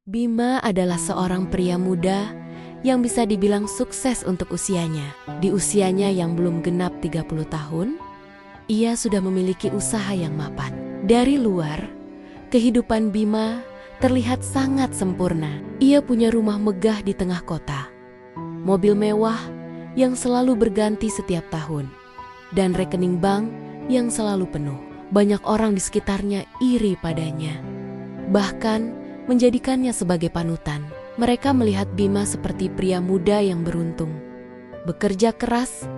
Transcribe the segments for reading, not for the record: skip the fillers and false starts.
Bima adalah seorang pria muda yang bisa dibilang sukses untuk usianya. Di usianya yang belum genap 30 tahun, ia sudah memiliki usaha yang mapan. Dari luar, kehidupan Bima terlihat sangat sempurna. Ia punya rumah megah di tengah kota, mobil mewah yang selalu berganti setiap tahun, dan rekening bank yang selalu penuh. Banyak orang di sekitarnya iri padanya, bahkan menjadikannya sebagai panutan. Mereka melihat Bima seperti pria muda yang beruntung, bekerja keras,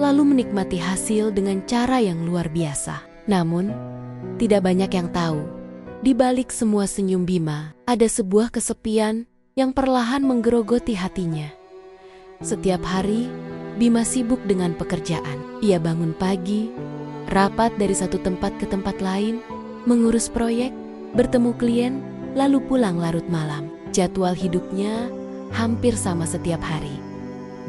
lalu menikmati hasil dengan cara yang luar biasa. Namun, tidak banyak yang tahu, di balik semua senyum Bima, ada sebuah kesepian yang perlahan menggerogoti hatinya. Setiap hari, Bima sibuk dengan pekerjaan. Ia bangun pagi, rapat dari satu tempat ke tempat lain, mengurus proyek, bertemu klien, lalu pulang larut malam. Jadwal hidupnya hampir sama setiap hari.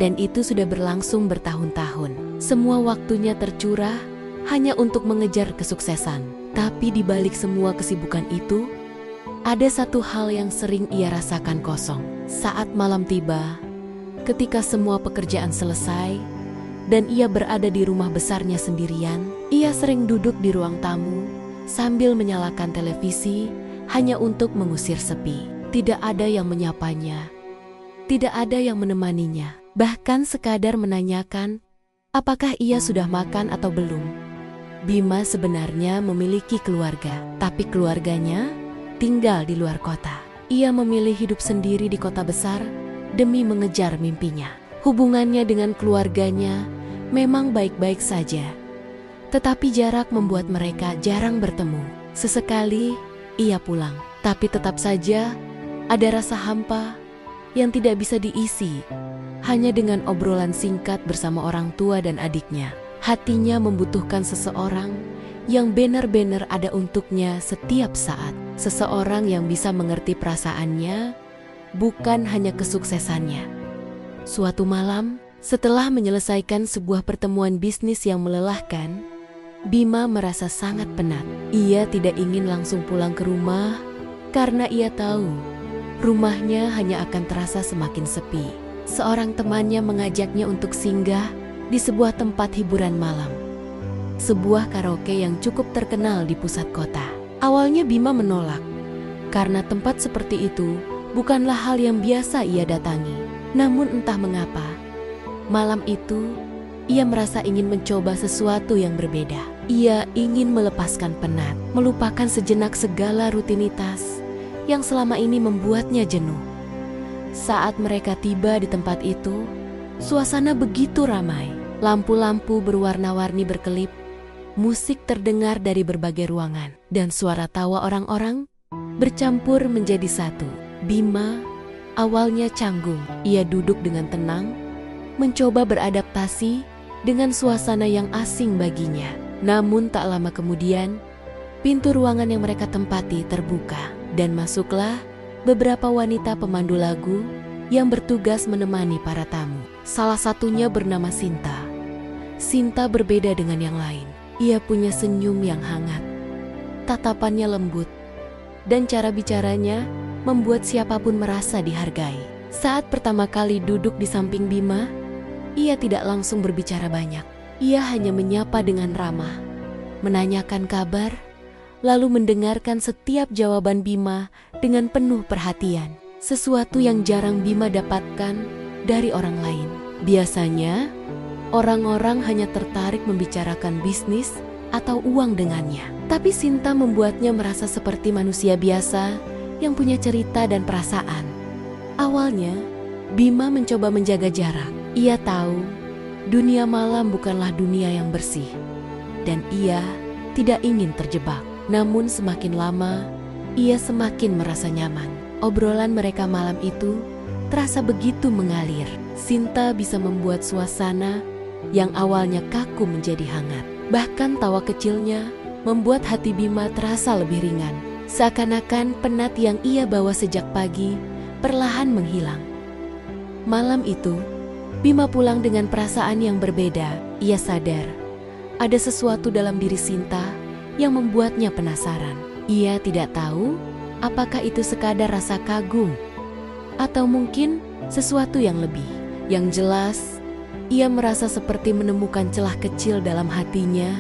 Dan itu sudah berlangsung bertahun-tahun. Semua waktunya tercurah hanya untuk mengejar kesuksesan. Tapi di balik semua kesibukan itu, ada satu hal yang sering ia rasakan kosong. Saat malam tiba, ketika semua pekerjaan selesai, dan ia berada di rumah besarnya sendirian, ia sering duduk di ruang tamu sambil menyalakan televisi hanya untuk mengusir sepi. Tidak ada yang menyapanya, tidak ada yang menemaninya, bahkan sekadar menanyakan apakah ia sudah makan atau belum. Bima sebenarnya memiliki keluarga, tapi keluarganya tinggal di luar kota. Ia memilih hidup sendiri di kota besar demi mengejar mimpinya. Hubungannya dengan keluarganya memang baik-baik saja, tetapi jarak membuat mereka jarang bertemu. Sesekali ia pulang, tapi tetap saja ada rasa hampa yang tidak bisa diisi hanya dengan obrolan singkat bersama orang tua dan adiknya. Hatinya membutuhkan seseorang yang benar-benar ada untuknya setiap saat. Seseorang yang bisa mengerti perasaannya, bukan hanya kesuksesannya. Suatu malam, setelah menyelesaikan sebuah pertemuan bisnis yang melelahkan, Bima merasa sangat penat. Ia tidak ingin langsung pulang ke rumah karena ia tahu rumahnya hanya akan terasa semakin sepi. Seorang temannya mengajaknya untuk singgah di sebuah tempat hiburan malam, sebuah karaoke yang cukup terkenal di pusat kota. Awalnya Bima menolak, karena tempat seperti itu bukanlah hal yang biasa ia datangi. Namun entah mengapa, malam itu ia merasa ingin mencoba sesuatu yang berbeda. Ia ingin melepaskan penat, melupakan sejenak segala rutinitas yang selama ini membuatnya jenuh. Saat mereka tiba di tempat itu, suasana begitu ramai. Lampu-lampu berwarna-warni berkelip, musik terdengar dari berbagai ruangan, dan suara tawa orang-orang bercampur menjadi satu. Bima awalnya canggung. Ia duduk dengan tenang, mencoba beradaptasi dengan suasana yang asing baginya. Namun tak lama kemudian, pintu ruangan yang mereka tempati terbuka, dan masuklah beberapa wanita pemandu lagu yang bertugas menemani para tamu. Salah satunya bernama Sinta. Sinta berbeda dengan yang lain. Ia punya senyum yang hangat, tatapannya lembut, dan cara bicaranya membuat siapapun merasa dihargai. Saat pertama kali duduk di samping Bima, ia tidak langsung berbicara banyak. Ia hanya menyapa dengan ramah, menanyakan kabar, lalu mendengarkan setiap jawaban Bima dengan penuh perhatian. Sesuatu yang jarang Bima dapatkan dari orang lain. Biasanya, orang-orang hanya tertarik membicarakan bisnis atau uang dengannya. Tapi Sinta membuatnya merasa seperti manusia biasa yang punya cerita dan perasaan. Awalnya, Bima mencoba menjaga jarak. Ia tahu dunia malam bukanlah dunia yang bersih, dan ia tidak ingin terjebak. Namun semakin lama, ia semakin merasa nyaman. Obrolan mereka malam itu terasa begitu mengalir. Sinta bisa membuat suasana yang awalnya kaku menjadi hangat. Bahkan tawa kecilnya membuat hati Bima terasa lebih ringan. Seakan-akan penat yang ia bawa sejak pagi perlahan menghilang. Malam itu, Bima pulang dengan perasaan yang berbeda. Ia sadar ada sesuatu dalam diri Sinta yang membuatnya penasaran. Ia tidak tahu Apakah itu sekadar rasa kagum? Atau mungkin sesuatu yang lebih? Yang jelas, ia merasa seperti menemukan celah kecil dalam hatinya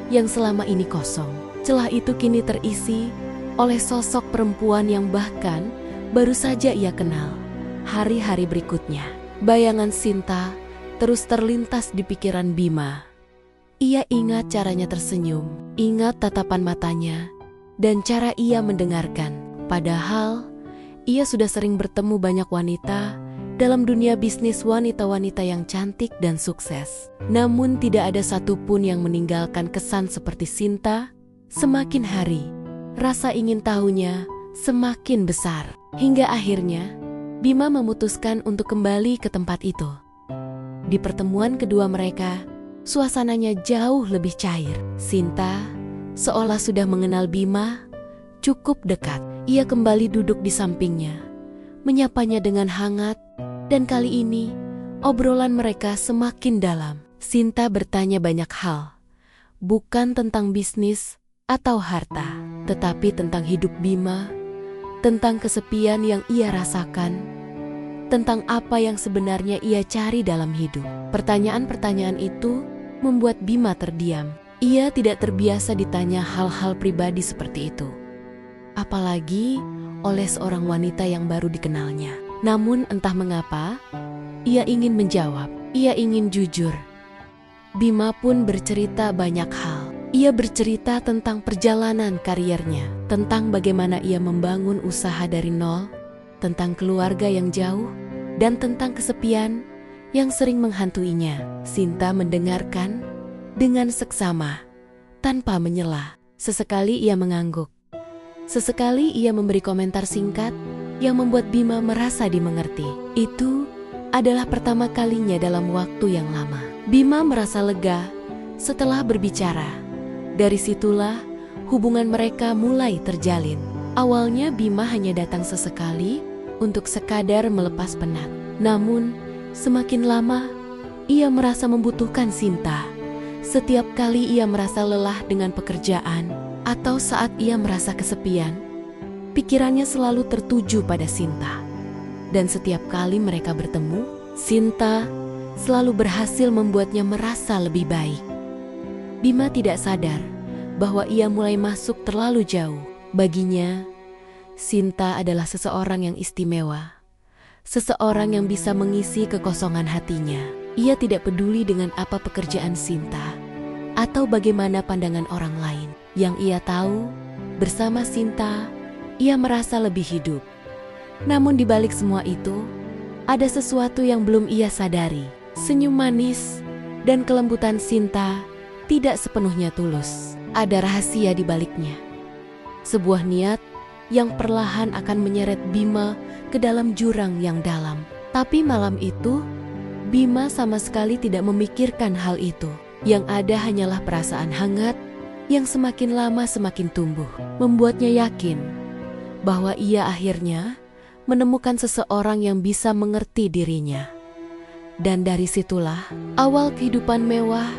yang selama ini kosong. Celah itu kini terisi oleh sosok perempuan yang bahkan baru saja ia kenal hari-hari berikutnya. Bayangan Sinta terus terlintas di pikiran Bima. Ia ingat caranya tersenyum, ingat tatapan matanya, dan cara ia mendengarkan. Padahal, ia sudah sering bertemu banyak wanita dalam dunia bisnis, wanita-wanita yang cantik dan sukses. Namun tidak ada satupun yang meninggalkan kesan seperti Sinta. Semakin hari, rasa ingin tahunya semakin besar. Hingga akhirnya, Bima memutuskan untuk kembali ke tempat itu. Di pertemuan kedua mereka, suasananya jauh lebih cair. Sinta seolah sudah mengenal Bima cukup dekat. Ia kembali duduk di sampingnya, menyapanya dengan hangat, dan kali ini obrolan mereka semakin dalam. Sinta bertanya banyak hal, bukan tentang bisnis atau harta, tetapi tentang hidup Bima, tentang kesepian yang ia rasakan, tentang apa yang sebenarnya ia cari dalam hidup. Pertanyaan-pertanyaan itu membuat Bima terdiam. Ia tidak terbiasa ditanya hal-hal pribadi seperti itu, apalagi oleh seorang wanita yang baru dikenalnya. Namun entah mengapa, ia ingin menjawab, ia ingin jujur. Bima pun bercerita banyak hal. Ia bercerita tentang perjalanan karirnya, tentang bagaimana ia membangun usaha dari nol, tentang keluarga yang jauh, dan tentang kesepian yang sering menghantuinya. Sinta mendengarkan dengan seksama, tanpa menyela. Sesekali ia mengangguk. Sesekali ia memberi komentar singkat yang membuat Bima merasa dimengerti. Itu adalah pertama kalinya dalam waktu yang lama. Bima merasa lega setelah berbicara. Dari situlah hubungan mereka mulai terjalin. Awalnya Bima hanya datang sesekali untuk sekadar melepas penat. Namun semakin lama ia merasa membutuhkan Sinta. Setiap kali ia merasa lelah dengan pekerjaan atau saat ia merasa kesepian, pikirannya selalu tertuju pada Sinta. Dan setiap kali mereka bertemu, Sinta selalu berhasil membuatnya merasa lebih baik. Bima tidak sadar bahwa ia mulai masuk terlalu jauh. Baginya, Sinta adalah seseorang yang istimewa. Seseorang yang bisa mengisi kekosongan hatinya. Ia tidak peduli dengan apa pekerjaan Sinta atau bagaimana pandangan orang lain. Yang ia tahu, bersama Sinta, ia merasa lebih hidup. Namun di balik semua itu, ada sesuatu yang belum ia sadari. Senyum manis dan kelembutan Sinta tidak sepenuhnya tulus. Ada rahasia di baliknya. Sebuah niat yang perlahan akan menyeret Bima ke dalam jurang yang dalam. Tapi malam itu, Bima sama sekali tidak memikirkan hal itu. Yang ada hanyalah perasaan hangat yang semakin lama semakin tumbuh, membuatnya yakin bahwa ia akhirnya menemukan seseorang yang bisa mengerti dirinya. Dan dari situlah awal kehidupan mewah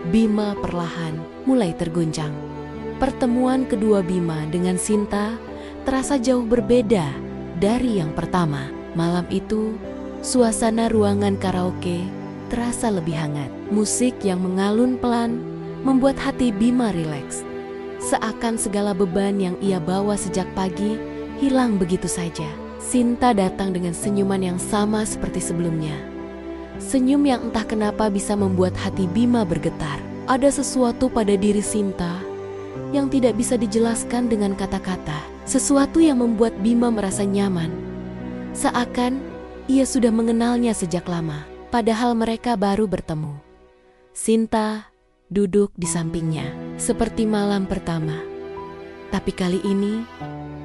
Bima perlahan mulai terguncang. Pertemuan kedua Bima dengan Sinta terasa jauh berbeda dari yang pertama. Malam itu, suasana ruangan karaoke terasa lebih hangat. Musik yang mengalun pelan membuat hati Bima rileks. Seakan segala beban yang ia bawa sejak pagi hilang begitu saja. Sinta datang dengan senyuman yang sama seperti sebelumnya. Senyum yang entah kenapa bisa membuat hati Bima bergetar. Ada sesuatu pada diri Sinta yang tidak bisa dijelaskan dengan kata-kata. Sesuatu yang membuat Bima merasa nyaman. Seakan ia sudah mengenalnya sejak lama, padahal mereka baru bertemu. Sinta duduk di sampingnya, seperti malam pertama. Tapi kali ini,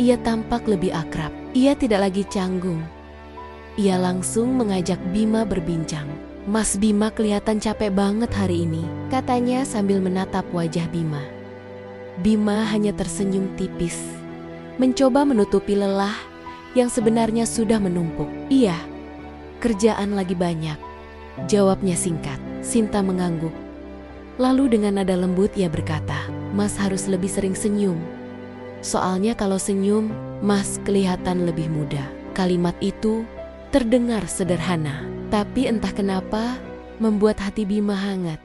ia tampak lebih akrab. Ia tidak lagi canggung. Ia langsung mengajak Bima berbincang. "Mas Bima kelihatan capek banget hari ini," katanya sambil menatap wajah Bima. Bima hanya tersenyum tipis, mencoba menutupi lelah yang sebenarnya sudah menumpuk. "Iya, kerjaan lagi banyak," jawabnya singkat. Sinta mengangguk. Lalu dengan nada lembut ia berkata, "Mas harus lebih sering senyum. Soalnya kalau senyum, Mas kelihatan lebih muda. Kalimat itu terdengar sederhana, tapi entah kenapa membuat hati Bima hangat.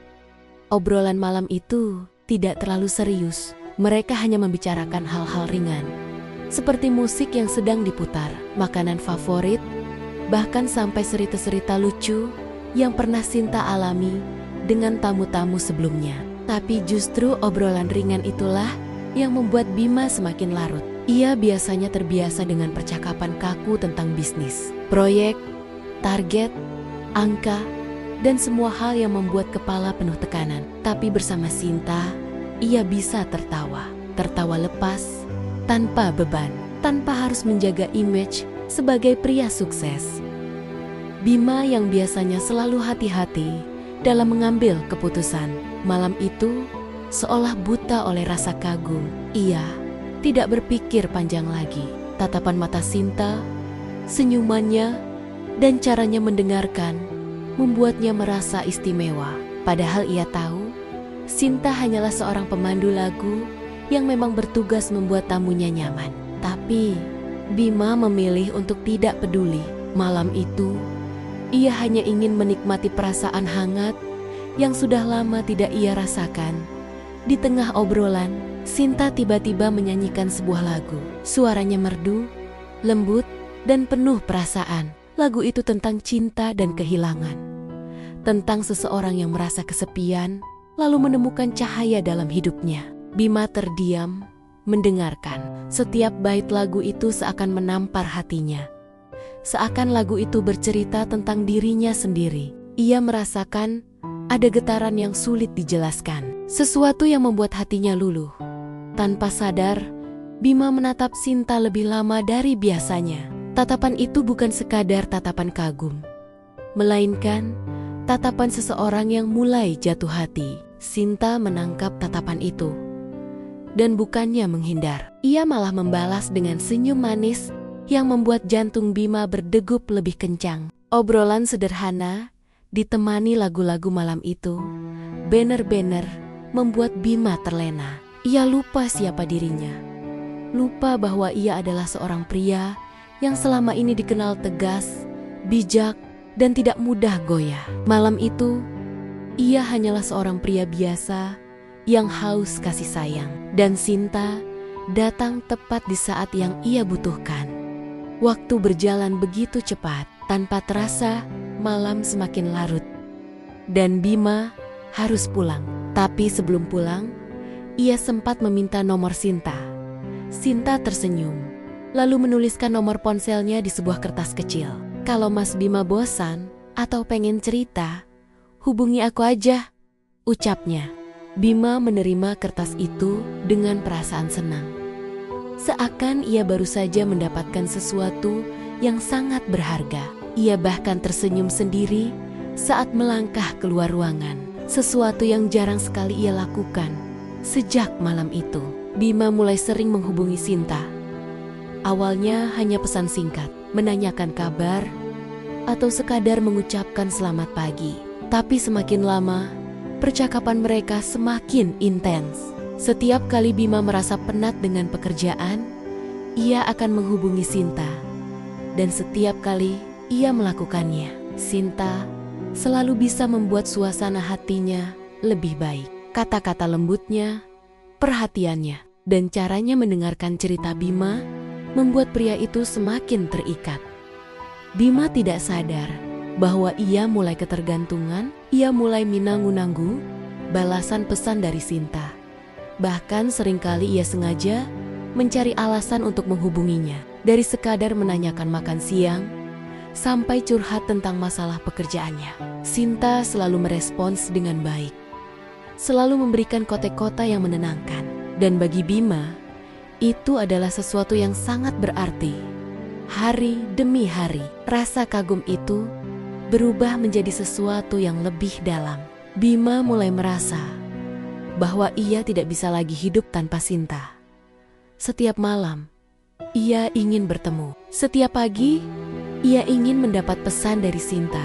Obrolan malam itu tidak terlalu serius. Mereka hanya membicarakan hal-hal ringan, seperti musik yang sedang diputar, makanan favorit, bahkan sampai cerita-cerita lucu yang pernah Sinta alami dengan tamu-tamu sebelumnya. Tapi justru obrolan ringan itulah yang membuat Bima semakin larut. Ia biasanya terbiasa dengan percakapan kaku tentang bisnis, proyek, target, angka, dan semua hal yang membuat kepala penuh tekanan. Tapi bersama Sinta, ia bisa tertawa lepas, tanpa beban, tanpa harus menjaga image sebagai pria sukses. Bima yang biasanya selalu hati-hati dalam mengambil keputusan, malam itu seolah buta oleh rasa kagum. Ia tidak berpikir panjang lagi. Tatapan mata Sinta, senyumannya, dan caranya mendengarkan membuatnya merasa istimewa. Padahal ia tahu Sinta hanyalah seorang pemandu lagu yang memang bertugas membuat tamunya nyaman. Tapi Bima memilih untuk tidak peduli. Malam itu, ia hanya ingin menikmati perasaan hangat yang sudah lama tidak ia rasakan. Di tengah obrolan, Sinta tiba-tiba menyanyikan sebuah lagu. Suaranya merdu, lembut, dan penuh perasaan. Lagu itu tentang cinta dan kehilangan. Tentang seseorang yang merasa kesepian, lalu menemukan cahaya dalam hidupnya. Bima terdiam, mendengarkan. Setiap bait lagu itu seakan menampar hatinya. Seakan lagu itu bercerita tentang dirinya sendiri. Ia merasakan ada getaran yang sulit dijelaskan. Sesuatu yang membuat hatinya luluh. Tanpa sadar, Bima menatap Sinta lebih lama dari biasanya. Tatapan itu bukan sekadar tatapan kagum, melainkan tatapan seseorang yang mulai jatuh hati. Sinta menangkap tatapan itu, dan bukannya menghindar, ia malah membalas dengan senyum manis yang membuat jantung Bima berdegup lebih kencang. Obrolan sederhana ditemani lagu-lagu malam itu benar-benar membuat Bima terlena. Ia lupa siapa dirinya, lupa bahwa ia adalah seorang pria yang selama ini dikenal tegas, bijak, dan tidak mudah goyah. Malam itu, ia hanyalah seorang pria biasa yang haus kasih sayang. Dan Sinta datang tepat di saat yang ia butuhkan. Waktu berjalan begitu cepat, tanpa terasa malam semakin larut. Dan Bima harus pulang. Tapi sebelum pulang, ia sempat meminta nomor Sinta. Sinta tersenyum, lalu menuliskan nomor ponselnya di sebuah kertas kecil. Kalau Mas Bima bosan atau pengen cerita, hubungi aku aja, ucapnya. Bima menerima kertas itu dengan perasaan senang. Seakan ia baru saja mendapatkan sesuatu yang sangat berharga. Ia bahkan tersenyum sendiri saat melangkah keluar ruangan. Sesuatu yang jarang sekali ia lakukan sejak malam itu. Bima mulai sering menghubungi Sinta. Awalnya hanya pesan singkat, menanyakan kabar, atau sekadar mengucapkan selamat pagi. Tapi semakin lama, percakapan mereka semakin intens. Setiap kali Bima merasa penat dengan pekerjaan, ia akan menghubungi Sinta. Dan setiap kali ia melakukannya, Sinta selalu bisa membuat suasana hatinya lebih baik. Kata-kata lembutnya, perhatiannya, dan caranya mendengarkan cerita Bima membuat pria itu semakin terikat. Bima tidak sadar bahwa ia mulai ketergantungan. Ia mulai minangu-nanggu balasan pesan dari Sinta. Bahkan seringkali ia sengaja mencari alasan untuk menghubunginya. Dari sekadar menanyakan makan siang, sampai curhat tentang masalah pekerjaannya. Sinta selalu merespons dengan baik, selalu memberikan kote-kota yang menenangkan. Dan bagi Bima, itu adalah sesuatu yang sangat berarti. Hari demi hari, rasa kagum itu berubah menjadi sesuatu yang lebih dalam. Bima mulai merasa bahwa ia tidak bisa lagi hidup tanpa Sinta. Setiap malam, ia ingin bertemu. Setiap pagi, ia ingin mendapat pesan dari Sinta.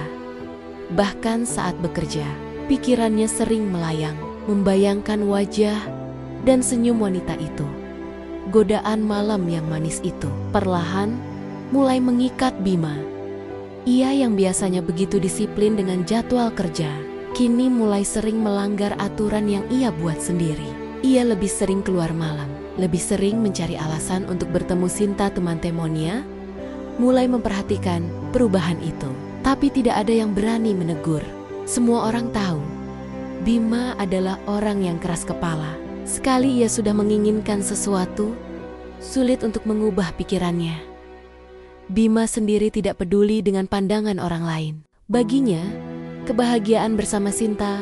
Bahkan saat bekerja, pikirannya sering melayang, membayangkan wajah dan senyum wanita itu. godaan malam yang manis itu perlahan mulai mengikat Bima. Ia yang biasanya begitu disiplin dengan jadwal kerja, kini mulai sering melanggar aturan yang ia buat sendiri. Ia lebih sering keluar malam, lebih sering mencari alasan untuk bertemu Sinta teman temonia, mulai memperhatikan perubahan itu. Tapi tidak ada yang berani menegur. Semua orang tahu, Bima adalah orang yang keras kepala. Sekali ia sudah menginginkan sesuatu, sulit untuk mengubah pikirannya. Bima sendiri tidak peduli dengan pandangan orang lain. Baginya, kebahagiaan bersama Sinta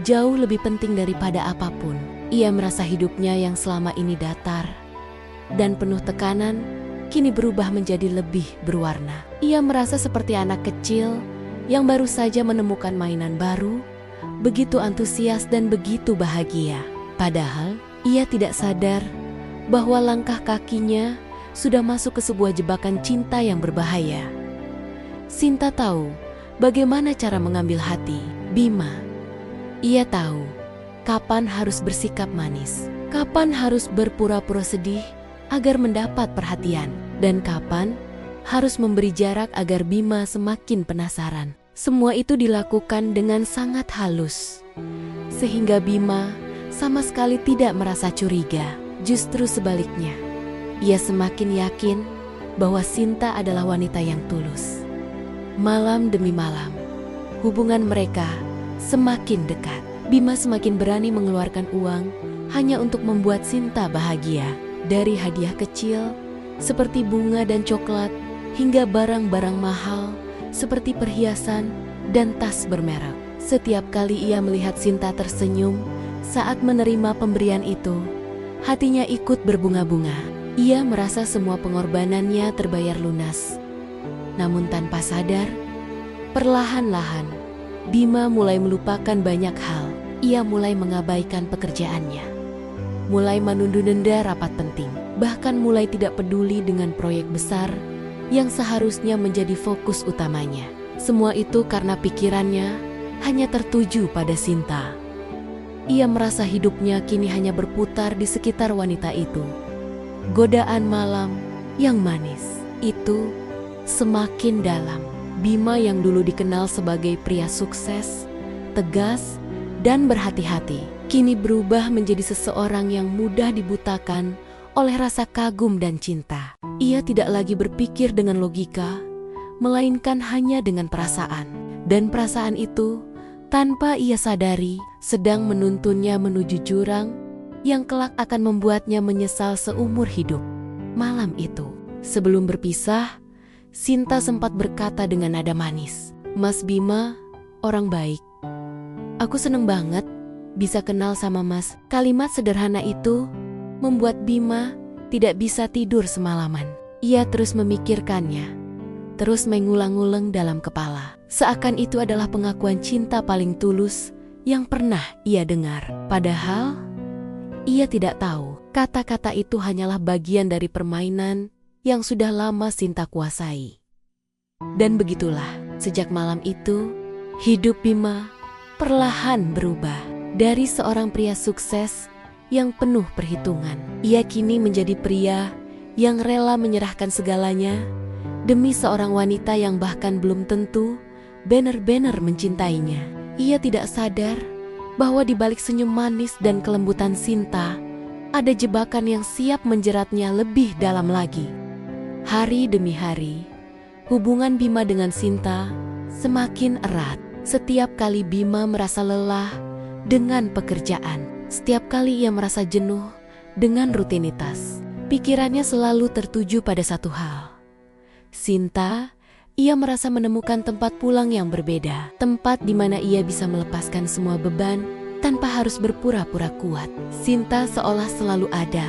jauh lebih penting daripada apapun. Ia merasa hidupnya yang selama ini datar dan penuh tekanan, kini berubah menjadi lebih berwarna. Ia merasa seperti anak kecil yang baru saja menemukan mainan baru, begitu antusias dan begitu bahagia. Padahal, ia tidak sadar bahwa langkah kakinya sudah masuk ke sebuah jebakan cinta yang berbahaya. Sinta tahu bagaimana cara mengambil hati Bima. Ia tahu kapan harus bersikap manis, kapan harus berpura-pura sedih agar mendapat perhatian, dan kapan harus memberi jarak agar Bima semakin penasaran. Semua itu dilakukan dengan sangat halus, sehingga Bima sama sekali tidak merasa curiga. Justru sebaliknya, ia semakin yakin bahwa Sinta adalah wanita yang tulus. Malam demi malam, hubungan mereka semakin dekat. Bima semakin berani mengeluarkan uang hanya untuk membuat Sinta bahagia. Dari hadiah kecil seperti bunga dan coklat hingga barang-barang mahal seperti perhiasan dan tas bermerek. Setiap kali ia melihat Sinta tersenyum saat menerima pemberian itu, hatinya ikut berbunga-bunga. Ia merasa semua pengorbanannya terbayar lunas. Namun tanpa sadar, perlahan-lahan Bima mulai melupakan banyak hal. Ia mulai mengabaikan pekerjaannya, mulai menunda-nunda rapat penting, bahkan mulai tidak peduli dengan proyek besar yang seharusnya menjadi fokus utamanya. Semua itu karena pikirannya hanya tertuju pada Sinta. Ia merasa hidupnya kini hanya berputar di sekitar wanita itu. Godaan malam yang manis itu semakin dalam. Bima yang dulu dikenal sebagai pria sukses, tegas, dan berhati-hati, kini berubah menjadi seseorang yang mudah dibutakan oleh rasa kagum dan cinta. Ia tidak lagi berpikir dengan logika, melainkan hanya dengan perasaan. Dan perasaan itu, tanpa ia sadari, sedang menuntunnya menuju jurang yang kelak akan membuatnya menyesal seumur hidup. Malam itu, sebelum berpisah, Sinta sempat berkata dengan nada manis, "Mas Bima, orang baik. Aku seneng banget bisa kenal sama Mas." Kalimat sederhana itu membuat Bima tidak bisa tidur semalaman. Ia terus memikirkannya, terus mengulang-ulang dalam kepala. Seakan itu adalah pengakuan cinta paling tulus yang pernah ia dengar. Padahal, ia tidak tahu kata-kata itu hanyalah bagian dari permainan yang sudah lama Sinta kuasai. Dan begitulah, sejak malam itu, hidup Bima perlahan berubah. Dari seorang pria sukses yang penuh perhitungan, ia kini menjadi pria yang rela menyerahkan segalanya demi seorang wanita yang bahkan belum tentu benar-benar mencintainya. Ia tidak sadar bahwa di balik senyum manis dan kelembutan Sinta, ada jebakan yang siap menjeratnya lebih dalam lagi. Hari demi hari, hubungan Bima dengan Sinta semakin erat. Setiap kali Bima merasa lelah dengan pekerjaan, setiap kali ia merasa jenuh dengan rutinitas, pikirannya selalu tertuju pada satu hal. Sinta, ia merasa menemukan tempat pulang yang berbeda, tempat di mana ia bisa melepaskan semua beban tanpa harus berpura-pura kuat. Sinta seolah selalu ada,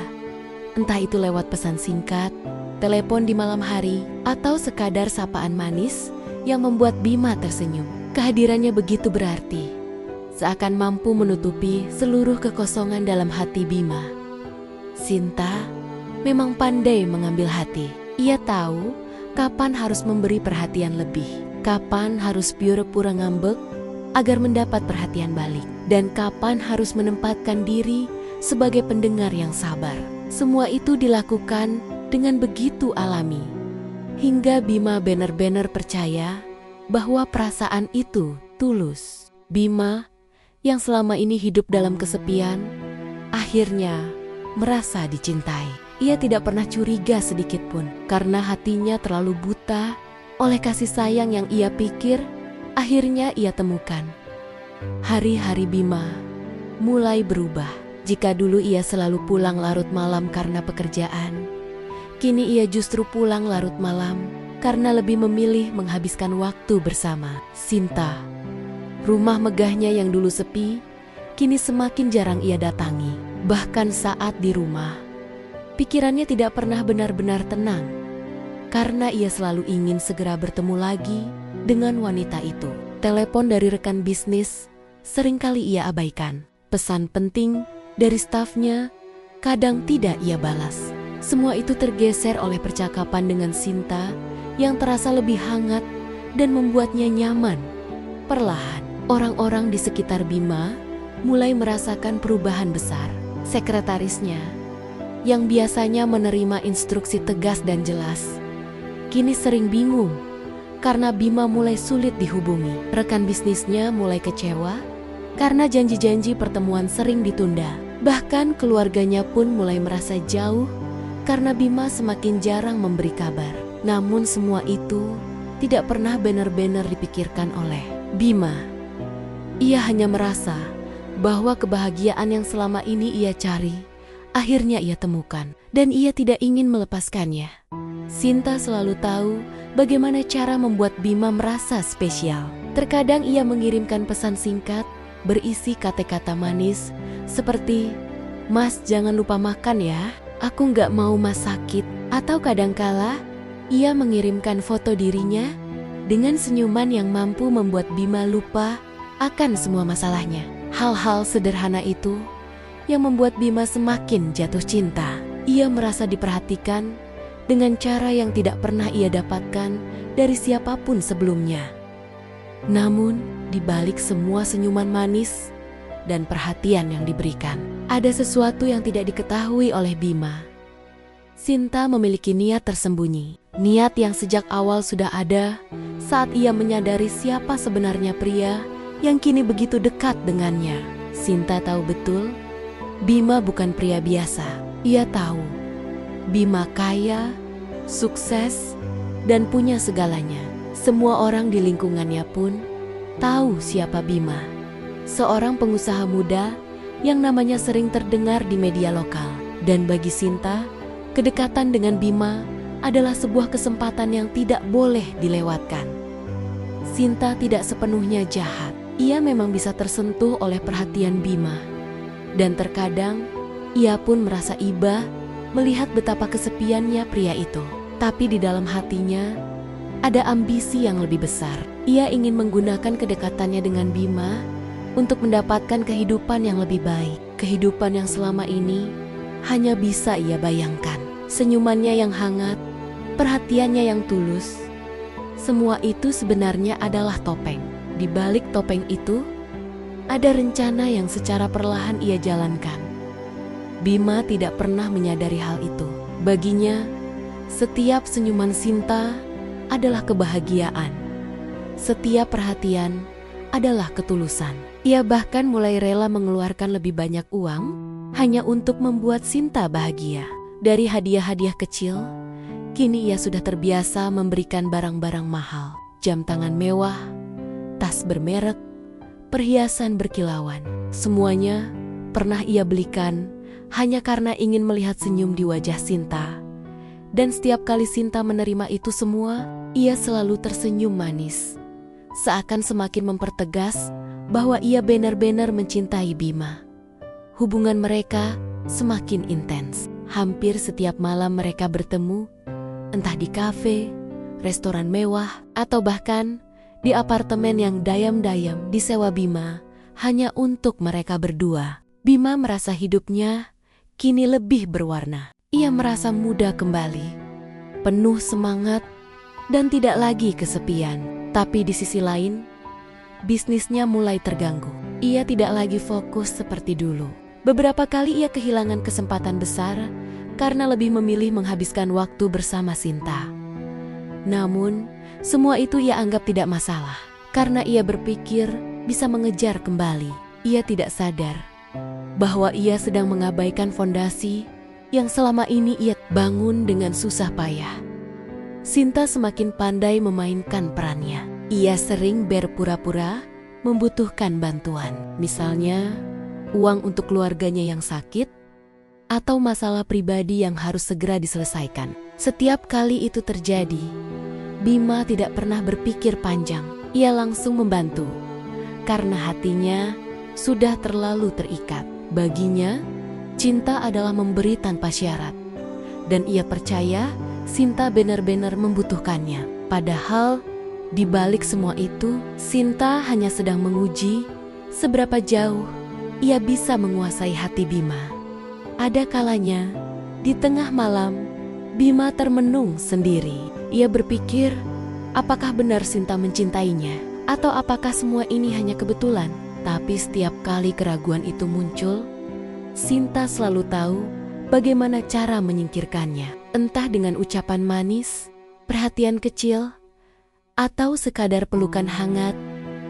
entah itu lewat pesan singkat, telepon di malam hari, atau sekadar sapaan manis yang membuat Bima tersenyum. Kehadirannya begitu berarti, seakan mampu menutupi seluruh kekosongan dalam hati Bima. Sinta memang pandai mengambil hati. Ia tahu kapan harus memberi perhatian lebih, kapan harus pura-pura ngambek agar mendapat perhatian balik, dan kapan harus menempatkan diri sebagai pendengar yang sabar. Semua itu dilakukan dengan begitu alami, hingga Bima benar-benar percaya bahwa perasaan itu tulus. Bima yang selama ini hidup dalam kesepian, akhirnya merasa dicintai. Ia tidak pernah curiga sedikit pun, karena hatinya terlalu buta oleh kasih sayang yang ia pikir akhirnya ia temukan. Hari-hari Bima mulai berubah. Jika dulu ia selalu pulang larut malam karena pekerjaan, kini ia justru pulang larut malam karena lebih memilih menghabiskan waktu bersama Sinta. Rumah megahnya yang dulu sepi, kini semakin jarang ia datangi. Bahkan saat di rumah, pikirannya tidak pernah benar-benar tenang, karena ia selalu ingin segera bertemu lagi dengan wanita itu. Telepon dari rekan bisnis seringkali ia abaikan. Pesan penting dari stafnya kadang tidak ia balas. Semua itu tergeser oleh percakapan dengan Sinta yang terasa lebih hangat dan membuatnya nyaman. Perlahan, orang-orang di sekitar Bima mulai merasakan perubahan besar. Sekretarisnya, yang biasanya menerima instruksi tegas dan jelas, kini sering bingung karena Bima mulai sulit dihubungi. Rekan bisnisnya mulai kecewa karena janji-janji pertemuan sering ditunda. Bahkan keluarganya pun mulai merasa jauh karena Bima semakin jarang memberi kabar. Namun semua itu tidak pernah benar-benar dipikirkan oleh Bima. Ia hanya merasa bahwa kebahagiaan yang selama ini ia cari, akhirnya ia temukan, dan ia tidak ingin melepaskannya. Sinta selalu tahu bagaimana cara membuat Bima merasa spesial. Terkadang ia mengirimkan pesan singkat berisi kata-kata manis seperti, "Mas, jangan lupa makan ya, aku nggak mau mas sakit." Atau kadangkala ia mengirimkan foto dirinya dengan senyuman yang mampu membuat Bima lupa akan semua masalahnya. Hal-hal sederhana itu yang membuat Bima semakin jatuh cinta. Ia merasa diperhatikan dengan cara yang tidak pernah ia dapatkan dari siapapun sebelumnya. Namun, di balik semua senyuman manis dan perhatian yang diberikan, ada sesuatu yang tidak diketahui oleh Bima. Sinta memiliki niat tersembunyi, niat yang sejak awal sudah ada saat ia menyadari siapa sebenarnya pria yang kini begitu dekat dengannya. Sinta tahu betul, Bima bukan pria biasa. Ia tahu, Bima kaya, sukses, dan punya segalanya. Semua orang di lingkungannya pun tahu siapa Bima. Seorang pengusaha muda yang namanya sering terdengar di media lokal. Dan bagi Sinta, kedekatan dengan Bima adalah sebuah kesempatan yang tidak boleh dilewatkan. Sinta tidak sepenuhnya jahat. Ia memang bisa tersentuh oleh perhatian Bima. Dan terkadang, ia pun merasa iba melihat betapa kesepiannya pria itu. Tapi di dalam hatinya, ada ambisi yang lebih besar. Ia ingin menggunakan kedekatannya dengan Bima untuk mendapatkan kehidupan yang lebih baik. Kehidupan yang selama ini hanya bisa ia bayangkan. Senyumannya yang hangat, perhatiannya yang tulus, semua itu sebenarnya adalah topeng. Di balik topeng itu, ada rencana yang secara perlahan ia jalankan. Bima tidak pernah menyadari hal itu. Baginya, setiap senyuman Sinta adalah kebahagiaan. Setiap perhatian adalah ketulusan. Ia bahkan mulai rela mengeluarkan lebih banyak uang hanya untuk membuat Sinta bahagia. Dari hadiah-hadiah kecil, kini ia sudah terbiasa memberikan barang-barang mahal. Jam tangan mewah, tas bermerek, perhiasan berkilauan. Semuanya pernah ia belikan hanya karena ingin melihat senyum di wajah Sinta. Dan setiap kali Sinta menerima itu semua, ia selalu tersenyum manis. Seakan semakin mempertegas bahwa ia benar-benar mencintai Bima. Hubungan mereka semakin intens. Hampir setiap malam mereka bertemu, entah di kafe, restoran mewah, atau bahkan di apartemen yang dayam-dayam disewa Bima hanya untuk mereka berdua. Bima merasa hidupnya kini lebih berwarna. Ia merasa muda kembali, penuh semangat, dan tidak lagi kesepian. Tapi di sisi lain, bisnisnya mulai terganggu. Ia tidak lagi fokus seperti dulu. Beberapa kali ia kehilangan kesempatan besar karena lebih memilih menghabiskan waktu bersama Sinta. Namun, semua itu ia anggap tidak masalah, karena ia berpikir bisa mengejar kembali. Ia tidak sadar bahwa ia sedang mengabaikan fondasi yang selama ini ia bangun dengan susah payah. Sinta semakin pandai memainkan perannya. Ia sering berpura-pura membutuhkan bantuan, misalnya uang untuk keluarganya yang sakit, atau masalah pribadi yang harus segera diselesaikan. Setiap kali itu terjadi, Bima tidak pernah berpikir panjang. Ia langsung membantu, karena hatinya sudah terlalu terikat. Baginya, cinta adalah memberi tanpa syarat, dan ia percaya Sinta benar-benar membutuhkannya. Padahal, di balik semua itu, Sinta hanya sedang menguji seberapa jauh ia bisa menguasai hati Bima. Ada kalanya, di tengah malam, Bima termenung sendiri. Ia berpikir, apakah benar Sinta mencintainya? Atau apakah semua ini hanya kebetulan? Tapi setiap kali keraguan itu muncul, Sinta selalu tahu bagaimana cara menyingkirkannya. Entah dengan ucapan manis, perhatian kecil, atau sekadar pelukan hangat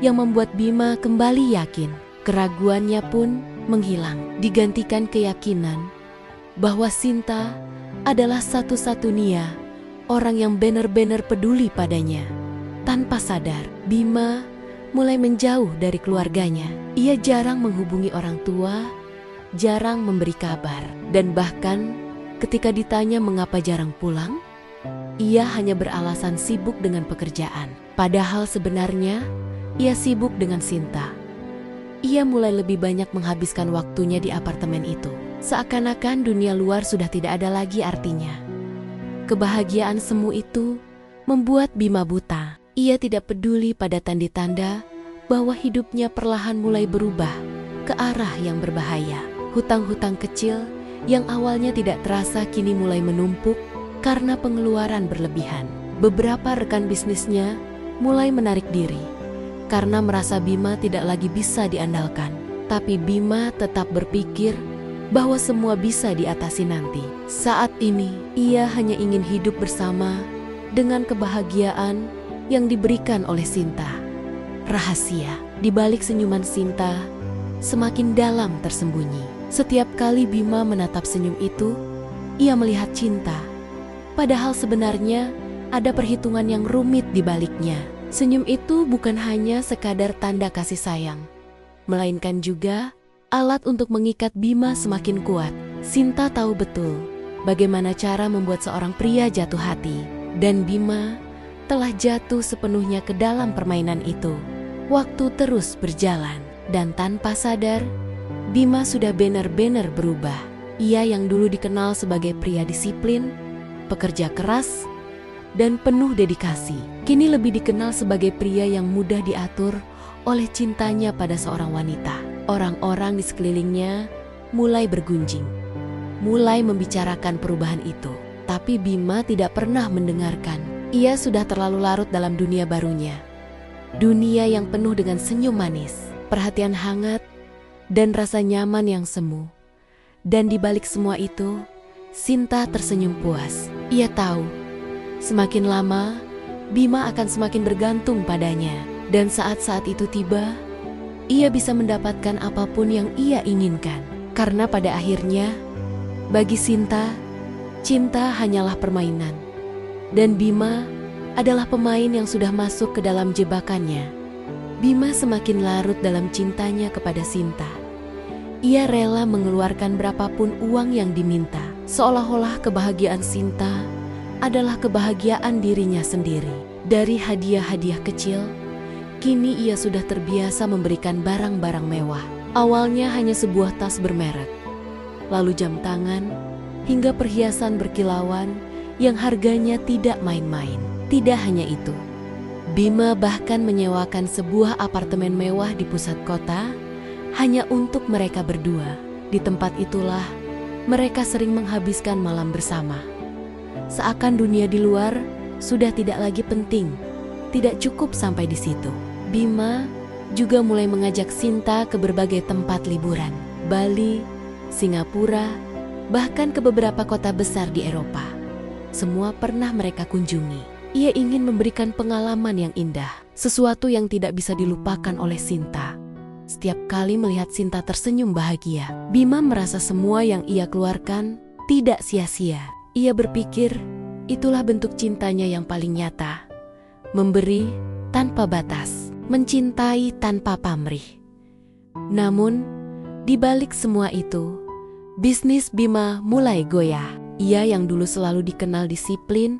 yang membuat Bima kembali yakin. Keraguannya pun menghilang, digantikan keyakinan bahwa Sinta adalah satu-satunya orang yang benar-benar peduli padanya. Tanpa sadar, Bima mulai menjauh dari keluarganya. Ia jarang menghubungi orang tua, jarang memberi kabar, dan bahkan ketika ditanya mengapa jarang pulang, ia hanya beralasan sibuk dengan pekerjaan. Padahal sebenarnya ia sibuk dengan Sinta. Ia mulai lebih banyak menghabiskan waktunya di apartemen itu. Seakan-akan dunia luar sudah tidak ada lagi artinya. Kebahagiaan semu itu membuat Bima buta. Ia tidak peduli pada tanda-tanda bahwa hidupnya perlahan mulai berubah ke arah yang berbahaya. Hutang-hutang kecil yang awalnya tidak terasa kini mulai menumpuk karena pengeluaran berlebihan. Beberapa rekan bisnisnya mulai menarik diri karena merasa Bima tidak lagi bisa diandalkan. Tapi Bima tetap berpikir bahwa semua bisa diatasi nanti. Saat ini, ia hanya ingin hidup bersama dengan kebahagiaan yang diberikan oleh Sinta. Rahasia di balik senyuman Sinta semakin dalam tersembunyi. Setiap kali Bima menatap senyum itu, ia melihat cinta. Padahal sebenarnya ada perhitungan yang rumit di baliknya. Senyum itu bukan hanya sekadar tanda kasih sayang, melainkan juga alat untuk mengikat Bima semakin kuat. Sinta tahu betul bagaimana cara membuat seorang pria jatuh hati, dan Bima telah jatuh sepenuhnya ke dalam permainan itu. Waktu terus berjalan, dan tanpa sadar, Bima sudah benar-benar berubah. Ia yang dulu dikenal sebagai pria disiplin, pekerja keras, dan penuh dedikasi, kini lebih dikenal sebagai pria yang mudah diatur oleh cintanya pada seorang wanita. Orang-orang di sekelilingnya mulai bergunjing, mulai membicarakan perubahan itu. Tapi Bima tidak pernah mendengarkan. Ia sudah terlalu larut dalam dunia barunya. Dunia yang penuh dengan senyum manis, perhatian hangat, dan rasa nyaman yang semu. Dan di balik semua itu, Sinta tersenyum puas. Ia tahu, semakin lama, Bima akan semakin bergantung padanya. Dan saat-saat itu tiba, ia bisa mendapatkan apapun yang ia inginkan. Karena pada akhirnya, bagi Sinta, cinta hanyalah permainan. Dan Bima adalah pemain yang sudah masuk ke dalam jebakannya. Bima semakin larut dalam cintanya kepada Sinta. Ia rela mengeluarkan berapapun uang yang diminta, seolah-olah kebahagiaan Sinta adalah kebahagiaan dirinya sendiri. Dari hadiah-hadiah kecil, kini ia sudah terbiasa memberikan barang-barang mewah. Awalnya hanya sebuah tas bermerek, lalu jam tangan, hingga perhiasan berkilauan yang harganya tidak main-main. Tidak hanya itu, Bima bahkan menyewakan sebuah apartemen mewah di pusat kota hanya untuk mereka berdua. Di tempat itulah mereka sering menghabiskan malam bersama. Seakan dunia di luar sudah tidak lagi penting. Tidak cukup sampai di situ, Bima juga mulai mengajak Sinta ke berbagai tempat liburan. Bali, Singapura, bahkan ke beberapa kota besar di Eropa. Semua pernah mereka kunjungi. Ia ingin memberikan pengalaman yang indah, sesuatu yang tidak bisa dilupakan oleh Sinta. Setiap kali melihat Sinta tersenyum bahagia, Bima merasa semua yang ia keluarkan tidak sia-sia. Ia berpikir, itulah bentuk cintanya yang paling nyata. Memberi tanpa batas, mencintai tanpa pamrih. Namun, di balik semua itu, bisnis Bima mulai goyah. Ia yang dulu selalu dikenal disiplin,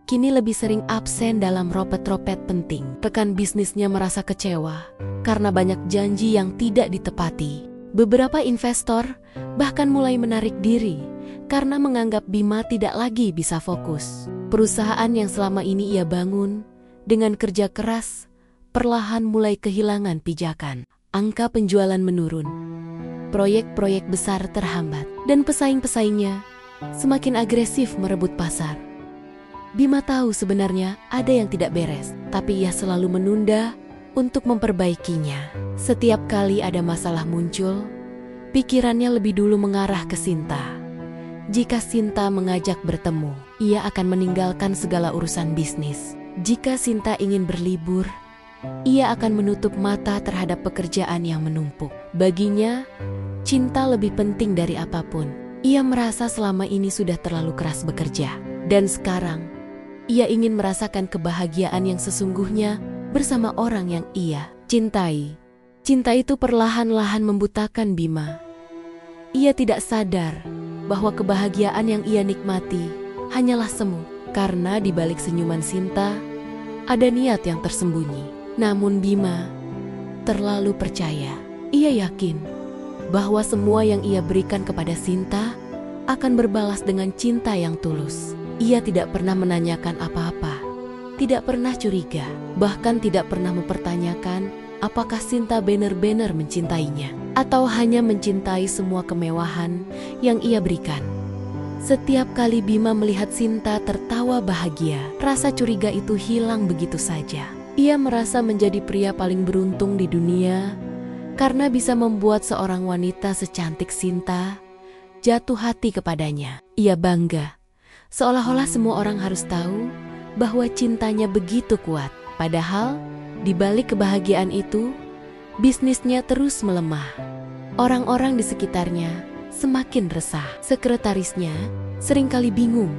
kini lebih sering absen dalam ropet-ropet penting. Rekan bisnisnya merasa kecewa karena banyak janji yang tidak ditepati. Beberapa investor bahkan mulai menarik diri karena menganggap Bima tidak lagi bisa fokus. Perusahaan yang selama ini ia bangun dengan kerja keras perlahan mulai kehilangan pijakan. Angka penjualan menurun, proyek-proyek besar terhambat, dan pesaing-pesaingnya semakin agresif merebut pasar. Bima tahu sebenarnya ada yang tidak beres, tapi ia selalu menunda untuk memperbaikinya. Setiap kali ada masalah muncul, pikirannya lebih dulu mengarah ke Sinta. Jika Sinta mengajak bertemu, ia akan meninggalkan segala urusan bisnis. Jika Sinta ingin berlibur, ia akan menutup mata terhadap pekerjaan yang menumpuk. Baginya, cinta lebih penting dari apapun. Ia merasa selama ini sudah terlalu keras bekerja, dan sekarang ia ingin merasakan kebahagiaan yang sesungguhnya bersama orang yang ia cintai. Cinta itu perlahan-lahan membutakan Bima. Ia tidak sadar bahwa kebahagiaan yang ia nikmati hanyalah semu, karena di balik senyuman Sinta ada niat yang tersembunyi. Namun Bima terlalu percaya. Ia yakin bahwa semua yang ia berikan kepada Sinta akan berbalas dengan cinta yang tulus. Ia tidak pernah menanyakan apa-apa, tidak pernah curiga, bahkan tidak pernah mempertanyakan apakah Sinta benar-benar mencintainya atau hanya mencintai semua kemewahan yang ia berikan. Setiap kali Bima melihat Sinta tertawa bahagia, rasa curiga itu hilang begitu saja. Ia merasa menjadi pria paling beruntung di dunia karena bisa membuat seorang wanita secantik Sinta jatuh hati kepadanya. Ia bangga, seolah-olah semua orang harus tahu bahwa cintanya begitu kuat. Padahal, di balik kebahagiaan itu, bisnisnya terus melemah. Orang-orang di sekitarnya semakin resah. Sekretarisnya seringkali bingung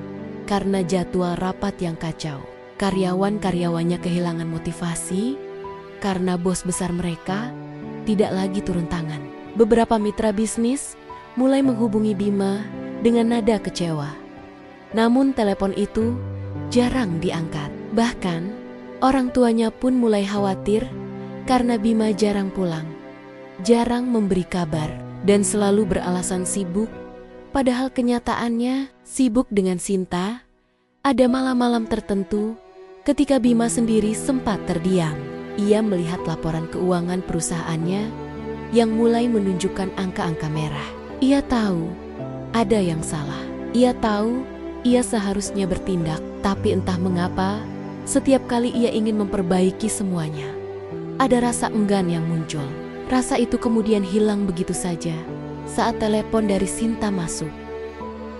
karena jadwal rapat yang kacau. Karyawan-karyawannya kehilangan motivasi karena bos besar mereka tidak lagi turun tangan. Beberapa mitra bisnis mulai menghubungi Bima dengan nada kecewa. Namun telepon itu jarang diangkat. Bahkan orang tuanya pun mulai khawatir karena Bima jarang pulang, jarang memberi kabar, dan selalu beralasan sibuk. Padahal kenyataannya sibuk dengan Sinta. Ada malam-malam tertentu ketika Bima sendiri sempat terdiam. Ia melihat laporan keuangan perusahaannya yang mulai menunjukkan angka-angka merah. Ia tahu ada yang salah. Ia tahu ia seharusnya bertindak, tapi entah mengapa setiap kali ia ingin memperbaiki semuanya, ada rasa enggan yang muncul. Rasa itu kemudian hilang begitu saja saat telepon dari Sinta masuk.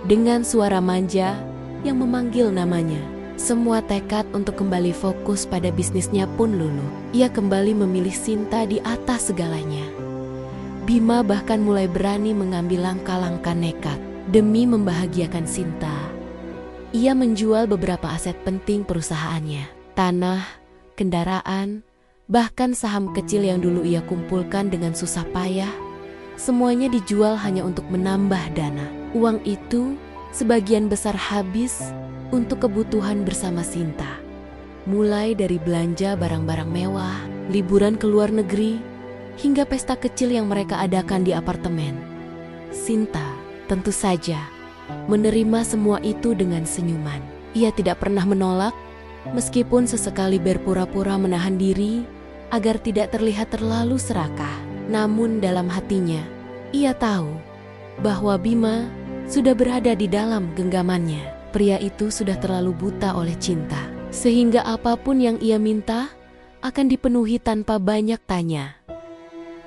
Dengan suara manja yang memanggil namanya, semua tekad untuk kembali fokus pada bisnisnya pun luluh. Ia kembali memilih Sinta di atas segalanya. Bima bahkan mulai berani mengambil langkah-langkah nekat demi membahagiakan Sinta. Ia menjual beberapa aset penting perusahaannya, tanah, kendaraan, bahkan saham kecil yang dulu ia kumpulkan dengan susah payah. Semuanya dijual hanya untuk menambah dana. Uang itu sebagian besar habis untuk kebutuhan bersama Sinta. Mulai dari belanja barang-barang mewah, liburan ke luar negeri, hingga pesta kecil yang mereka adakan di apartemen. Sinta tentu saja menerima semua itu dengan senyuman. Ia tidak pernah menolak, meskipun sesekali berpura-pura menahan diri agar tidak terlihat terlalu serakah. Namun dalam hatinya, ia tahu bahwa Bima sudah berada di dalam genggamannya. Pria itu sudah terlalu buta oleh cinta, sehingga apapun yang ia minta akan dipenuhi tanpa banyak tanya.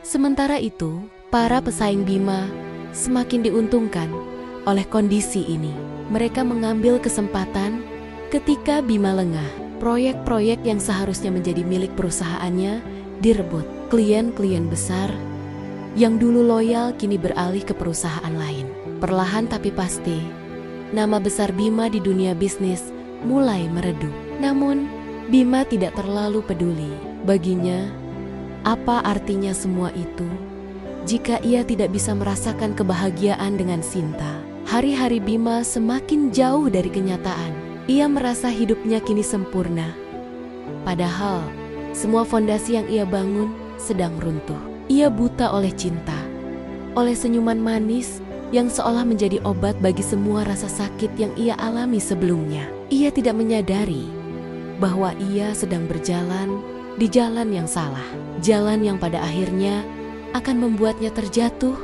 Sementara itu, para pesaing Bima semakin diuntungkan oleh kondisi ini. Mereka mengambil kesempatan ketika Bima lengah. Proyek-proyek yang seharusnya menjadi milik perusahaannya direbut. Klien-klien besar yang dulu loyal kini beralih ke perusahaan lain. Perlahan tapi pasti, nama besar Bima di dunia bisnis mulai meredup. Namun, Bima tidak terlalu peduli. Baginya, apa artinya semua itu jika ia tidak bisa merasakan kebahagiaan dengan Sinta? Hari-hari Bima semakin jauh dari kenyataan. Ia merasa hidupnya kini sempurna. Padahal, semua fondasi yang ia bangun sedang runtuh. Ia buta oleh cinta, oleh senyuman manis yang seolah menjadi obat bagi semua rasa sakit yang ia alami sebelumnya. Ia tidak menyadari bahwa ia sedang berjalan di jalan yang salah. Jalan yang pada akhirnya akan membuatnya terjatuh.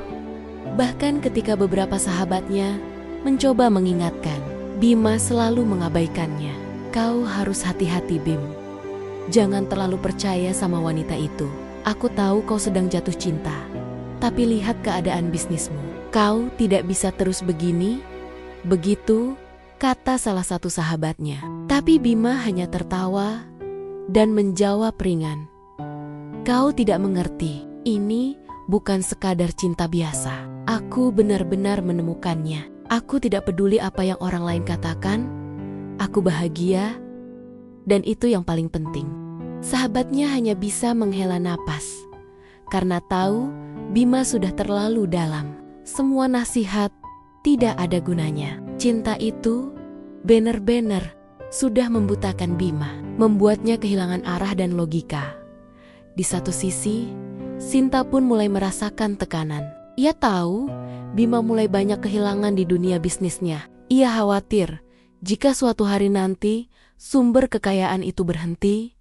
Bahkan ketika beberapa sahabatnya mencoba mengingatkan, Bima selalu mengabaikannya. Kau harus hati-hati, Bim. Jangan terlalu percaya sama wanita itu. Aku tahu kau sedang jatuh cinta, tapi lihat keadaan bisnismu. Kau tidak bisa terus begini. Begitu kata salah satu sahabatnya. Tapi Bima hanya tertawa dan menjawab ringan. Kau tidak mengerti. Ini bukan sekadar cinta biasa. Aku benar-benar menemukannya. Aku tidak peduli apa yang orang lain katakan. Aku bahagia, dan itu yang paling penting. Sahabatnya hanya bisa menghela napas, karena tahu Bima sudah terlalu dalam. Semua nasihat tidak ada gunanya. Cinta itu benar-benar sudah membutakan Bima, membuatnya kehilangan arah dan logika. Di satu sisi, Sinta pun mulai merasakan tekanan. Ia tahu Bima mulai banyak kehilangan di dunia bisnisnya. Ia khawatir jika suatu hari nanti sumber kekayaan itu berhenti,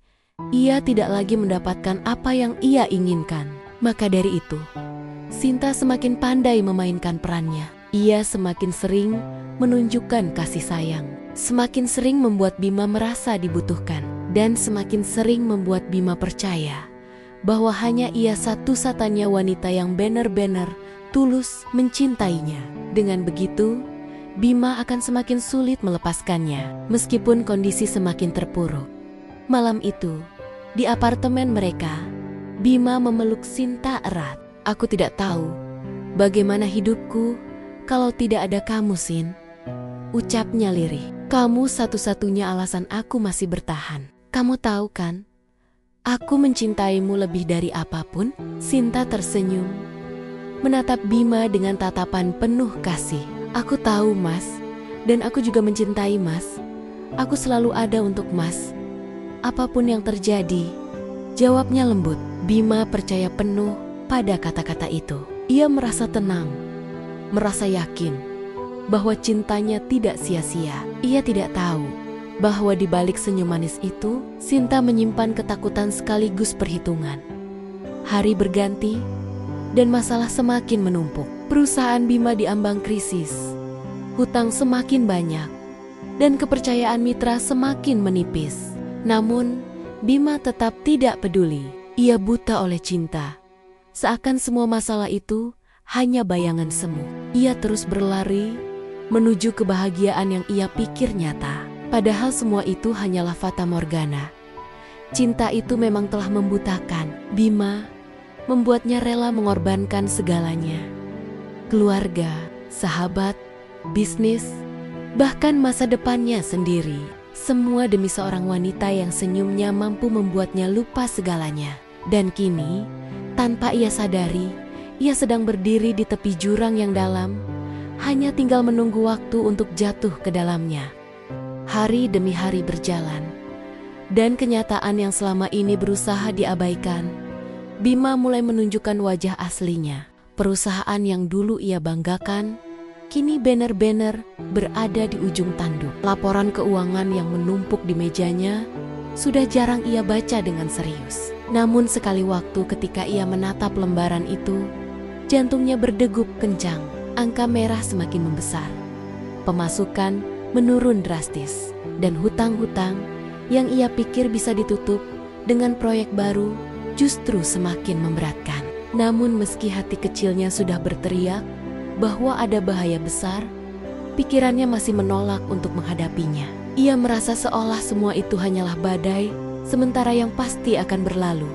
ia tidak lagi mendapatkan apa yang ia inginkan. Maka dari itu, Sinta semakin pandai memainkan perannya. Ia semakin sering menunjukkan kasih sayang, semakin sering membuat Bima merasa dibutuhkan, dan semakin sering membuat Bima percaya bahwa hanya ia satu-satunya wanita yang benar-benar tulus mencintainya. Dengan begitu, Bima akan semakin sulit melepaskannya, meskipun kondisi semakin terpuruk. Malam itu, di apartemen mereka, Bima memeluk Sinta erat. Aku tidak tahu bagaimana hidupku kalau tidak ada kamu, Sin, ucapnya lirih. Kamu satu-satunya alasan aku masih bertahan. Kamu tahu kan, aku mencintaimu lebih dari apapun. Sinta tersenyum, menatap Bima dengan tatapan penuh kasih. Aku tahu, Mas, dan aku juga mencintai Mas. Aku selalu ada untuk Mas, apapun yang terjadi, jawabnya lembut. Bima percaya penuh pada kata-kata itu. Ia merasa tenang, merasa yakin bahwa cintanya tidak sia-sia. Ia tidak tahu bahwa di balik senyum manis itu, Sinta menyimpan ketakutan sekaligus perhitungan. Hari berganti, dan masalah semakin menumpuk. Perusahaan Bima diambang krisis, hutang semakin banyak, dan kepercayaan mitra semakin menipis. Namun, Bima tetap tidak peduli. Ia buta oleh cinta. Seakan semua masalah itu hanya bayangan semu. Ia terus berlari menuju kebahagiaan yang ia pikir nyata. Padahal semua itu hanyalah fata morgana. Cinta itu memang telah membutakan Bima, membuatnya rela mengorbankan segalanya. Keluarga, sahabat, bisnis, bahkan masa depannya sendiri. Semua demi seorang wanita yang senyumnya mampu membuatnya lupa segalanya. Dan kini, tanpa ia sadari, ia sedang berdiri di tepi jurang yang dalam, hanya tinggal menunggu waktu untuk jatuh ke dalamnya. Hari demi hari berjalan, dan kenyataan yang selama ini berusaha diabaikan, Bima mulai menunjukkan wajah aslinya. Perusahaan yang dulu ia banggakan, kini benar-benar berada di ujung tanduk. Laporan keuangan yang menumpuk di mejanya sudah jarang ia baca dengan serius. Namun sekali waktu ketika ia menatap lembaran itu, jantungnya berdegup kencang. Angka merah semakin membesar. Pemasukan menurun drastis, dan hutang-hutang yang ia pikir bisa ditutup dengan proyek baru justru semakin memberatkan. Namun meski hati kecilnya sudah berteriak bahwa ada bahaya besar, pikirannya masih menolak untuk menghadapinya. Ia merasa seolah semua itu hanyalah badai, sementara yang pasti akan berlalu.